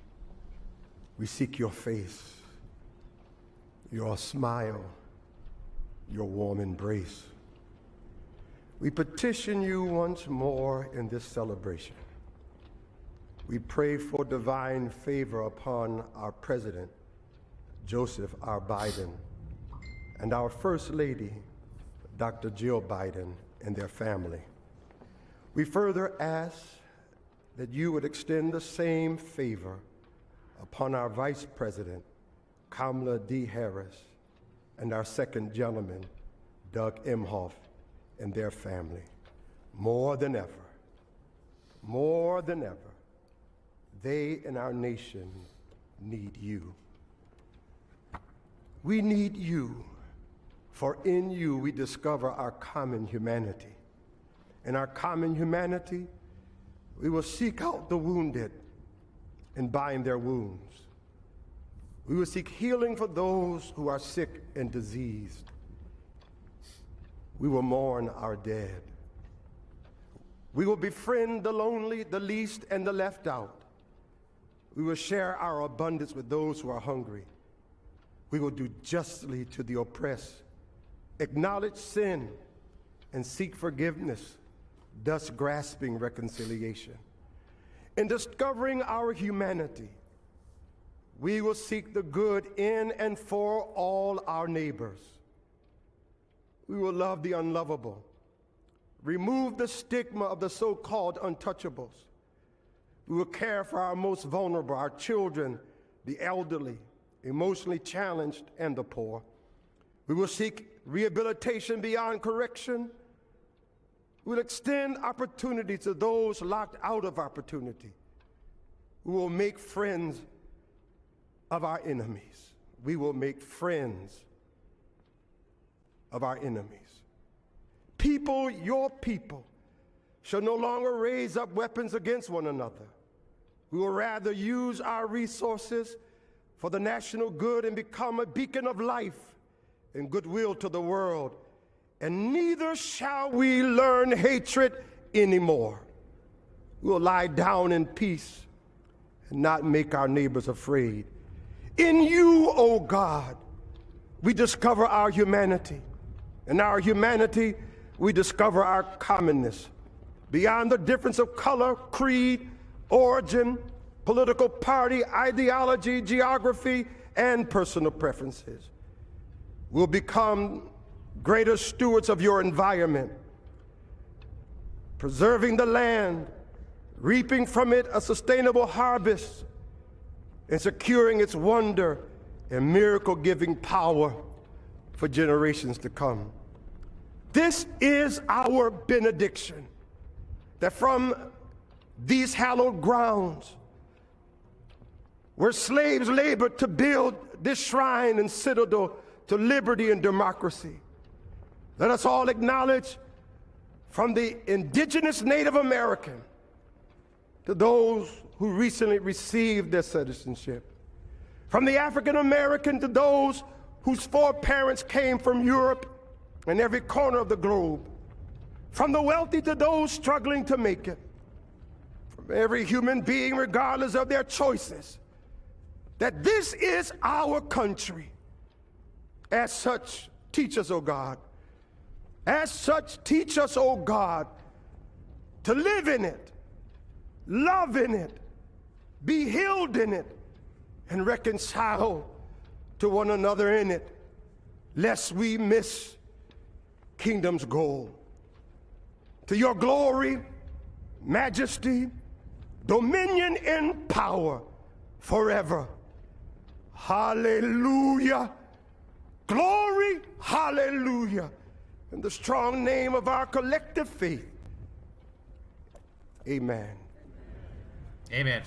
We seek your face, your smile, your warm embrace. We petition you once more in this celebration. We pray for divine favor upon our President, Joseph R. Biden, and our First Lady, Dr. Jill Biden, and their family. We further ask that you would extend the same favor upon our Vice President, Kamala D. Harris, and our second gentleman, Doug Emhoff, and their family. More than ever, they and our nation need you. We need you, for in you we discover our common humanity. In our common humanity, we will seek out the wounded and bind their wounds. We will seek healing for those who are sick and diseased. We will mourn our dead. We will befriend the lonely, the least, and the left out. We will share our abundance with those who are hungry. We will do justly to the oppressed, acknowledge sin, and seek forgiveness, thus grasping reconciliation. In discovering our humanity, we will seek the good in and for all our neighbors. We will love the unlovable, remove the stigma of the so-called untouchables. We will care for our most vulnerable, our children, the elderly, emotionally challenged, and the poor. We will seek rehabilitation beyond correction. We will extend opportunity to those locked out of opportunity. We will make friends of our enemies. We will make friends of our enemies. People, your people, shall no longer raise up weapons against one another. We will rather use our resources for the national good and become a beacon of life and goodwill to the world. And neither shall we learn hatred anymore. We will lie down in peace and not make our neighbors afraid. In you, O God, we discover our humanity. In our humanity, we discover our commonness. Beyond the difference of color, creed, origin, political party, ideology, geography, and personal preferences. We'll become greater stewards of your environment, preserving the land, reaping from it a sustainable harvest, and securing its wonder and miracle-giving power for generations to come. This is our benediction, that from these hallowed grounds, where slaves labored to build this shrine and citadel to liberty and democracy, let us all acknowledge, from the indigenous Native American to those who recently received their citizenship, from the African American to those whose foreparents came from Europe and every corner of the globe, from the wealthy to those struggling to make it, from every human being regardless of their choices, that this is our country. As such, teach us, O God. As such, teach us, O God, to live in it, love in it, be healed in it, and reconcile to one another in it, lest we miss kingdom's goal. To your glory, majesty, dominion, and power forever. Hallelujah. Glory, hallelujah. In the strong name of our collective faith. Amen. Amen.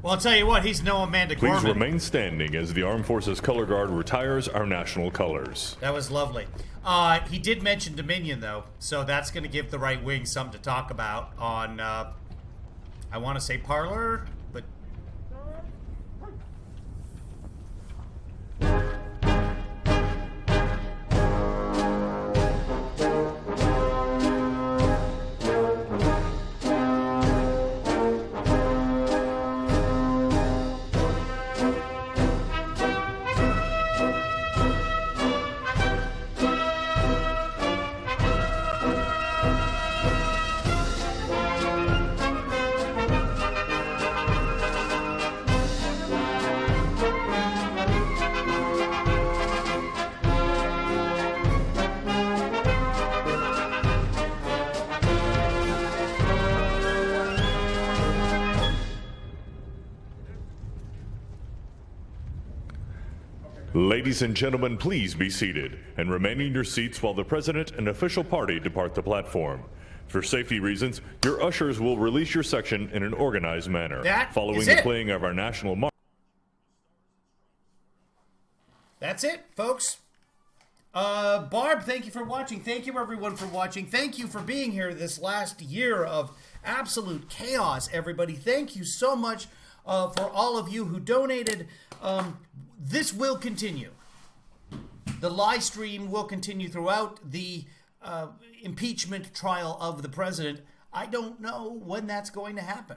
Well, I'll tell you what, he's no Amanda Gorman. Please remain standing as the Armed Forces Color Guard retires our national colors. That was lovely. He did mention Dominion, though, so that's going to give the right wing something to talk about on, I want to say Parler, but... Ladies and gentlemen, please be seated and remain in your seats while the President and official party depart the platform. For safety reasons, your ushers will release your section in an organized manner. Following the playing of our national march. That's it, folks. Barb, thank you for watching. Thank you, everyone, for watching. Thank you for being here this last year of absolute chaos, everybody. Thank you so much for all of you who donated. This will continue. The live stream will continue throughout the impeachment trial of the president. I don't know when that's going to happen.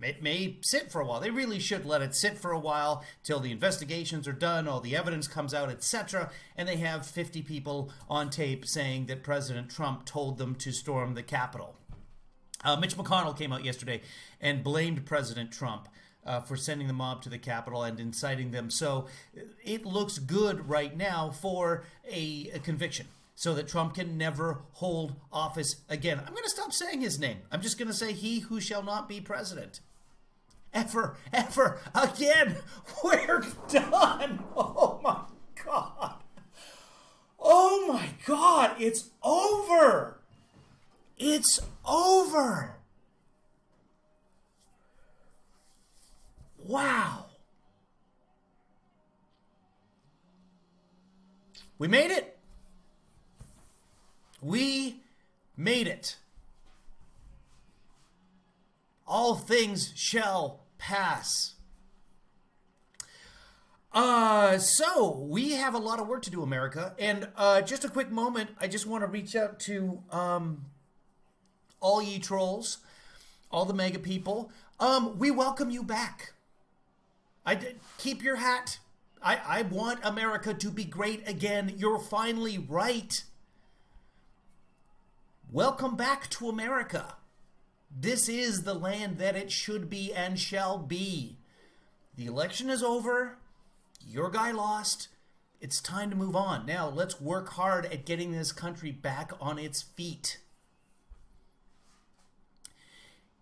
It may sit for a while. They really should let it sit for a while till the investigations are done, all the evidence comes out, etc. And they have 50 people on tape saying that President Trump told them to storm the Capitol. Mitch McConnell came out yesterday and blamed President Trump for sending the mob to the Capitol and inciting them. So it looks good right now for a conviction, so that Trump can never hold office again. I'm going to stop saying his name. I'm just going to say he who shall not be president. Ever again. We're done. Oh my God. Oh my God. It's over. It's over. Wow. We made it. We made it. All things shall pass. So we have a lot of work to do, America. And just a quick moment, I just want to reach out to all ye trolls, all the mega people. We welcome you back. Keep your hat. I want America to be great again. You're finally right. Welcome back to America. This is the land that it should be and shall be. The election is over. Your guy lost. It's time to move on. Now, let's work hard at getting this country back on its feet.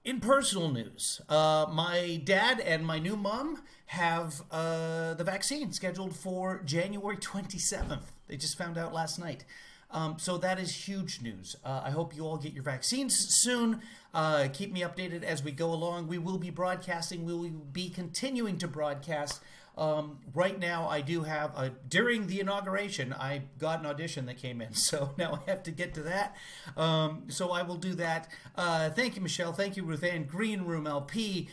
In personal news, my dad and my new mom have the vaccine scheduled for January 27th. They just found out last night. So that is huge news. I hope you all get your vaccines soon. Keep me updated as we go along. We will be broadcasting. We will be continuing to broadcast. Right now, I do have, during the inauguration, I got an audition that came in. So now I have to get to that. So I will do that. Thank you, Michelle. Thank you, Ruth Ann. Green Room LP,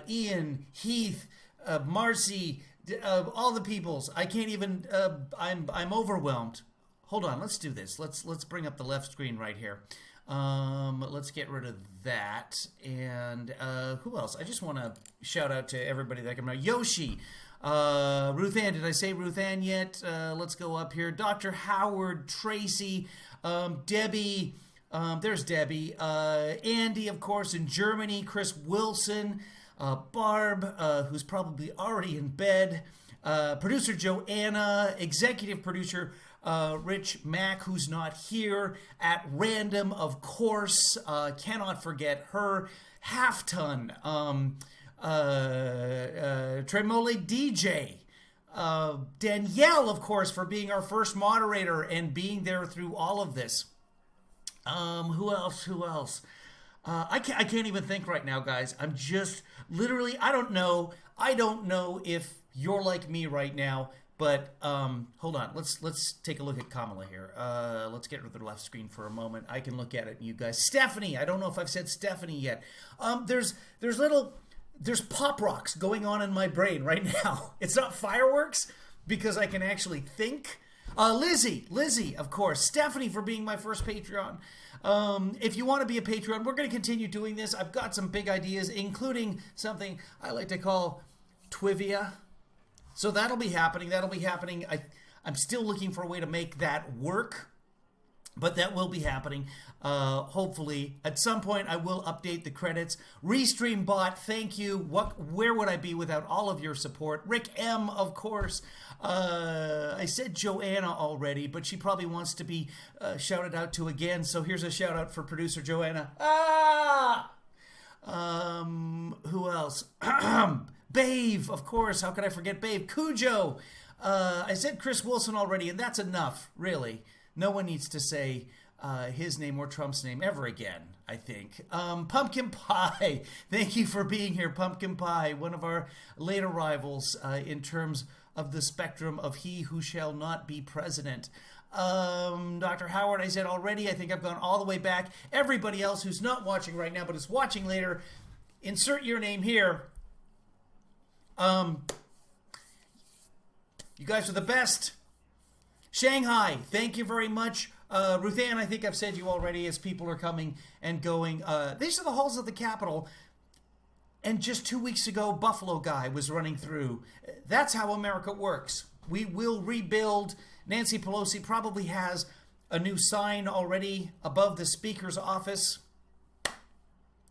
Ian, Heath, Marcy, all the peoples. I can't even, I'm overwhelmed. Hold on, let's do this. Let's bring up the left screen right here. Let's get rid of that. And who else? I just want to shout out to everybody that I can remember. Yoshi, Ruth Ann. Did I say Ruth Ann yet? Let's go up here. Dr. Howard, Tracy, Debbie. There's Debbie. Andy, of course, in Germany. Chris Wilson, Barb, who's probably already in bed. Producer Joanna, executive producer Rich Mack, who's not here, at random, of course, cannot forget her. Half Ton, Tremole DJ, Danielle, of course, for being our first moderator and being there through all of this. Who else? I can't even think right now, guys. I'm just literally, I don't know if you're like me right now. But hold on, let's take a look at Kamala here. Let's get rid of the left screen for a moment. I can look at it, you guys. Stephanie, I don't know if I've said Stephanie yet. There's pop rocks going on in my brain right now. It's not fireworks because I can actually think. Lizzie, of course. Stephanie for being my first Patreon. If you want to be a Patreon, we're going to continue doing this. I've got some big ideas, including something I like to call Twivia. So that'll be happening. I'm still looking for a way to make that work, but that will be happening. Hopefully, at some point, I will update the credits. Restream Bot, thank you. Where would I be without all of your support? Rick M, of course. I said Joanna already, but she probably wants to be shouted out to again. So here's a shout out for producer Joanna. Who else? Babe, of course. How could I forget Babe? Cujo. I said Chris Wilson already, and that's enough, really. No one needs to say his name or Trump's name ever again, I think. Pumpkin Pie. Thank you for being here, Pumpkin Pie. One of our late arrivals in terms of the spectrum of he who shall not be president. Dr. Howard, I said already. I think I've gone all the way back. Everybody else who's not watching right now but is watching later, insert your name here. You guys are the best. Shanghai, thank you very much. Ruth Ann, I think I've said you already as people are coming and going. These are the halls of the Capitol. And just 2 weeks ago, Buffalo guy was running through. That's how America works. We will rebuild. Nancy Pelosi probably has a new sign already above the speaker's office.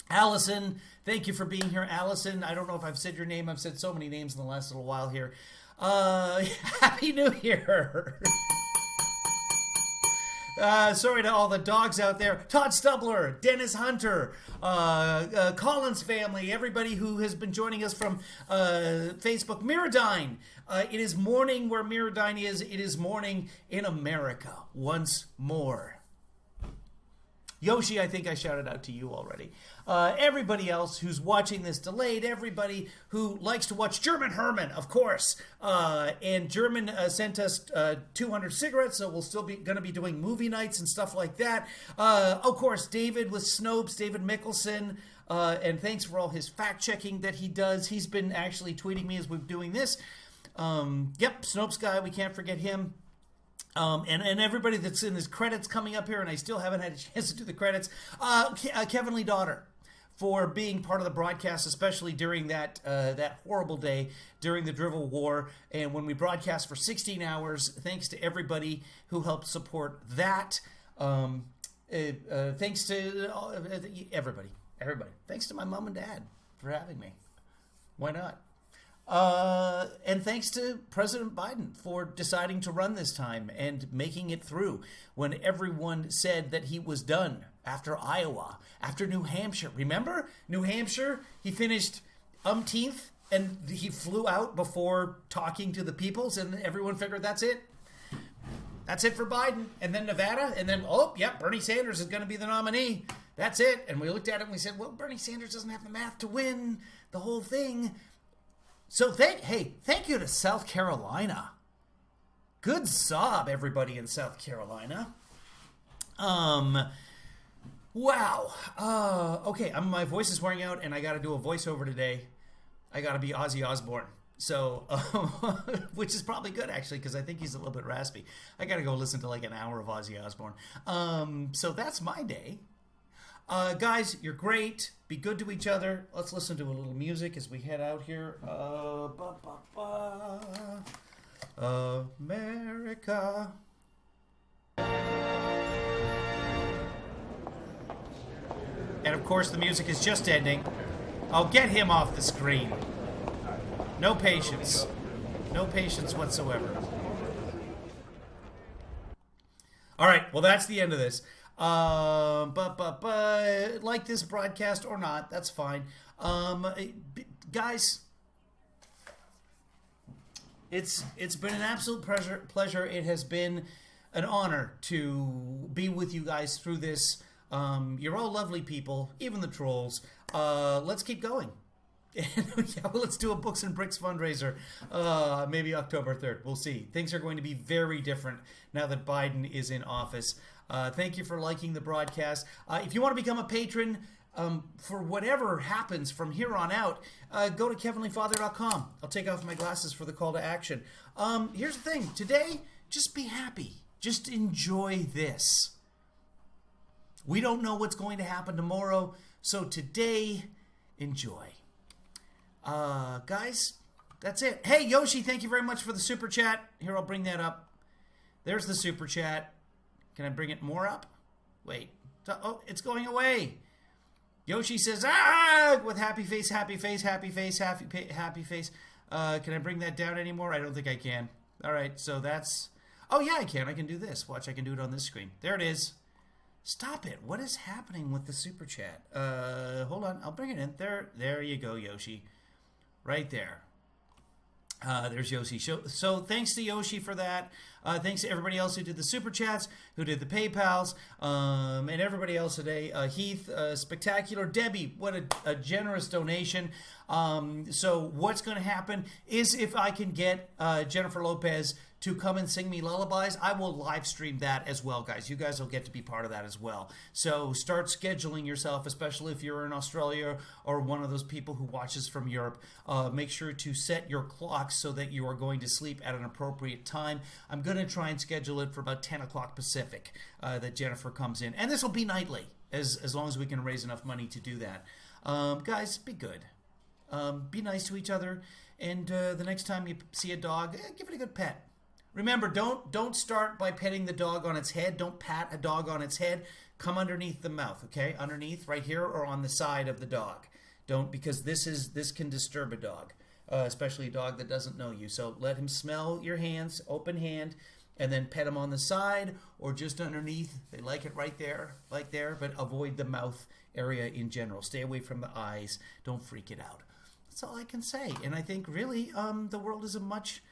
Allison, thank you for being here. Allison, I don't know if I've said your name. I've said so many names in the last little while here. Happy New Year. Sorry to all the dogs out there. Todd Stubler, Dennis Hunter, Collins family, everybody who has been joining us from Facebook. Miradine. It is morning where Miradine is. It is morning in America once more. Yoshi, I think I shouted out to you already. Everybody else who's watching this delayed, everybody who likes to watch German Herman, of course. And German sent us 200 cigarettes, so we'll still be going to be doing movie nights and stuff like that. Of course, David with Snopes, David Mickelson, and thanks for all his fact-checking that he does. He's been actually tweeting me as we're doing this. Yep, Snopes guy, we can't forget him. And everybody that's in his credits coming up here, and I still haven't had a chance to do the credits. KevinlyFather for being part of the broadcast, especially during that horrible day during the Drivel War, and when we broadcast for 16 hours. Thanks to everybody who helped support that. Thanks to everybody. Thanks to my mom and dad for having me. Why not? And thanks to President Biden for deciding to run this time and making it through when everyone said that he was done after Iowa, after New Hampshire. Remember? New Hampshire, he finished umpteenth and he flew out before talking to the peoples, and everyone figured that's it. That's it for Biden. And then Nevada, and then, Bernie Sanders is going to be the nominee. That's it. And we looked at it and we said, well, Bernie Sanders doesn't have the math to win the whole thing. So thank you to South Carolina. Good job, everybody in South Carolina. Wow. Okay, my voice is wearing out, and I got to do a voiceover today. I got to be Ozzy Osbourne. So, which is probably good, actually, because I think he's a little bit raspy. I got to go listen to like an hour of Ozzy Osbourne. So that's my day. Guys, you're great. Be good to each other. Let's listen to a little music as we head out here. America. And of course, the music is just ending. I'll get him off the screen. No patience. No patience whatsoever. All right, well, that's the end of this. But like this broadcast or not, that's fine. Guys, it's been an absolute pleasure. It has been an honor to be with you guys through this. You're all lovely people, even the trolls. Let's keep going. Let's do a Books and Bricks fundraiser. Maybe October 3rd. We'll see. Things are going to be very different now that Biden is in office. Thank you for liking the broadcast. If you want to become a patron for whatever happens from here on out, go to KevinlyFather.com. I'll take off my glasses for the call to action. Here's the thing. Today, just be happy. Just enjoy this. We don't know what's going to happen tomorrow, so today, enjoy. Guys, that's it. Hey, Yoshi, thank you very much for the super chat. Here, I'll bring that up. There's the super chat. Can I bring it more up? Wait. Oh, it's going away. Yoshi says, with happy face, happy face, happy face, happy face. Can I bring that down anymore? I don't think I can. All right, so that's... Oh, yeah, I can. I can do this. Watch, I can do it on this screen. There it is. Stop it. What is happening with the super chat? Hold on. I'll bring it in. There you go, Yoshi. Right there. There's Yoshi. So thanks to Yoshi for that. Thanks to everybody else who did the super chats, who did the PayPals, and everybody else today. Heath, spectacular. Debbie, what a generous donation. So what's going to happen is if I can get Jennifer Lopez to come and sing me lullabies, I will live stream that as well, guys. You guys will get to be part of that as well. So start scheduling yourself, especially if you're in Australia or one of those people who watches from Europe. Make sure to set your clock so that you are going to sleep at an appropriate time. I'm going to try and schedule it for about 10 o'clock Pacific that Jennifer comes in. And this will be nightly, as long as we can raise enough money to do that. Guys, be good. Be nice to each other. And the next time you see a dog, give it a good pet. Remember, don't start by petting the dog on its head. Don't pat a dog on its head. Come underneath the mouth, okay? Underneath, right here, or on the side of the dog. Don't, because this can disturb a dog, especially a dog that doesn't know you. So let him smell your hands, open hand, and then pet him on the side or just underneath. They like it right there, like there, but avoid the mouth area in general. Stay away from the eyes. Don't freak it out. That's all I can say. And I think really the world is a much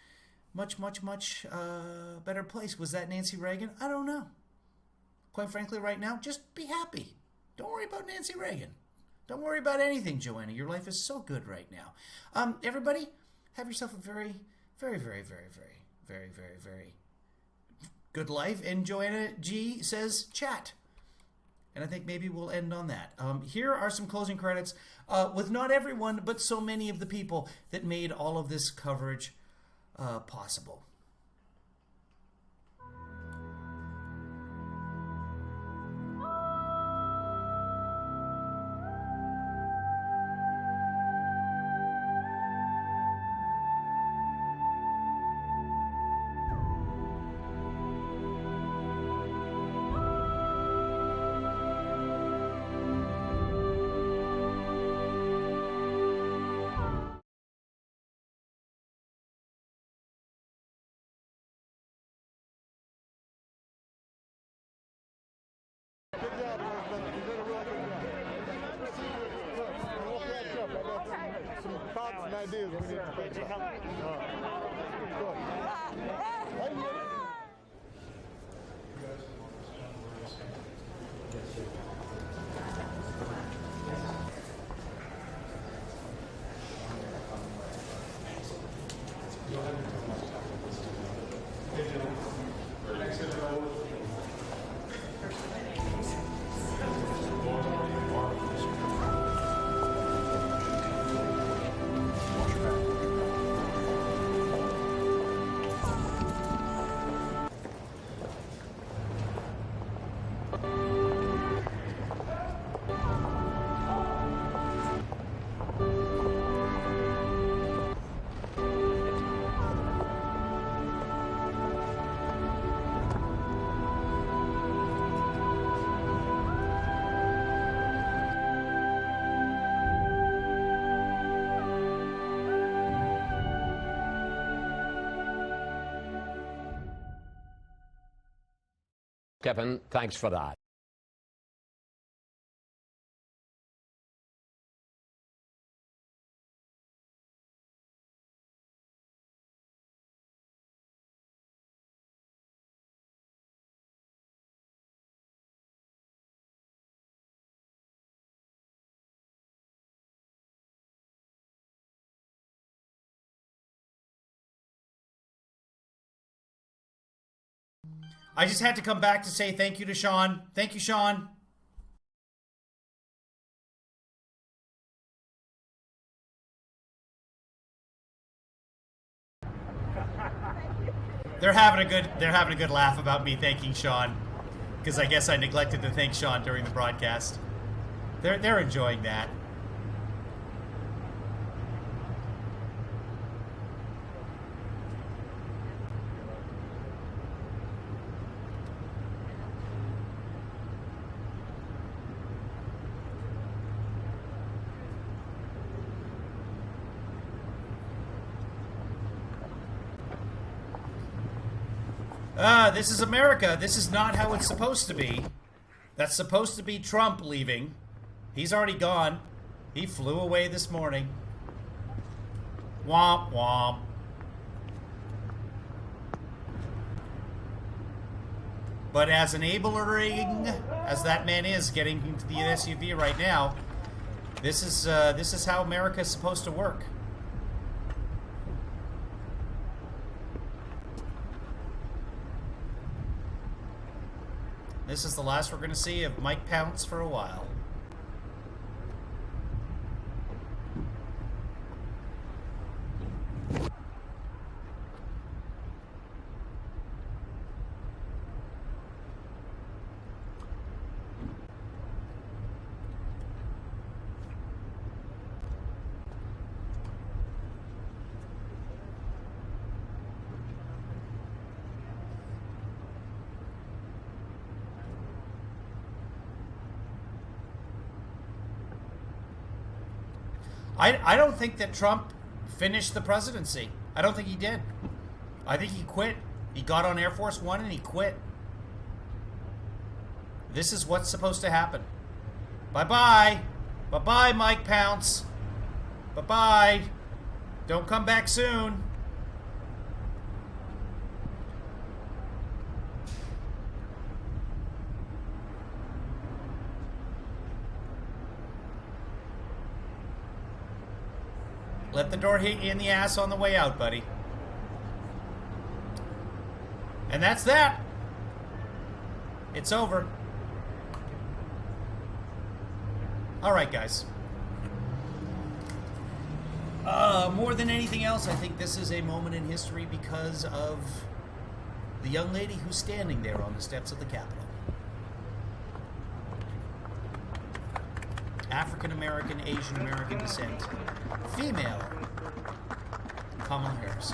better place. Was that Nancy Reagan? I don't know. Quite frankly, right now, just be happy. Don't worry about Nancy Reagan. Don't worry about anything, Joanna. Your life is so good right now. Everybody, have yourself a very, very, very, very, very, very, very, very good life. And Joanna G says chat. And I think maybe we'll end on that. Here are some closing credits with not everyone, but so many of the people that made all of this coverage possible. Ideas we need to think about. Kevin, thanks for that. I just had to come back to say thank you to Sean. Thank you, Sean. They're having a good laugh about me thanking Sean, because I guess I neglected to thank Sean during the broadcast. They're enjoying that. This is America. This is not how it's supposed to be. That's supposed to be Trump leaving. He's already gone. He flew away this morning. Womp womp. But as enabling as that man is getting into the SUV right now, this is how America is supposed to work. This is the last we're going to see of Mike Pounce for a while. I don't think that Trump finished the presidency. I don't think he did. I think he quit. He got on Air Force One and he quit. This is what's supposed to happen. Bye-bye. Bye-bye, Mike Pounce. Bye-bye. Don't come back soon. Let the door hit you in the ass on the way out, buddy. And that's that. It's over. All right, guys. More than anything else, I think this is a moment in history because of the young lady who's standing there on the steps of the Capitol. African-American, Asian-American descent. Female. Kamala Harris.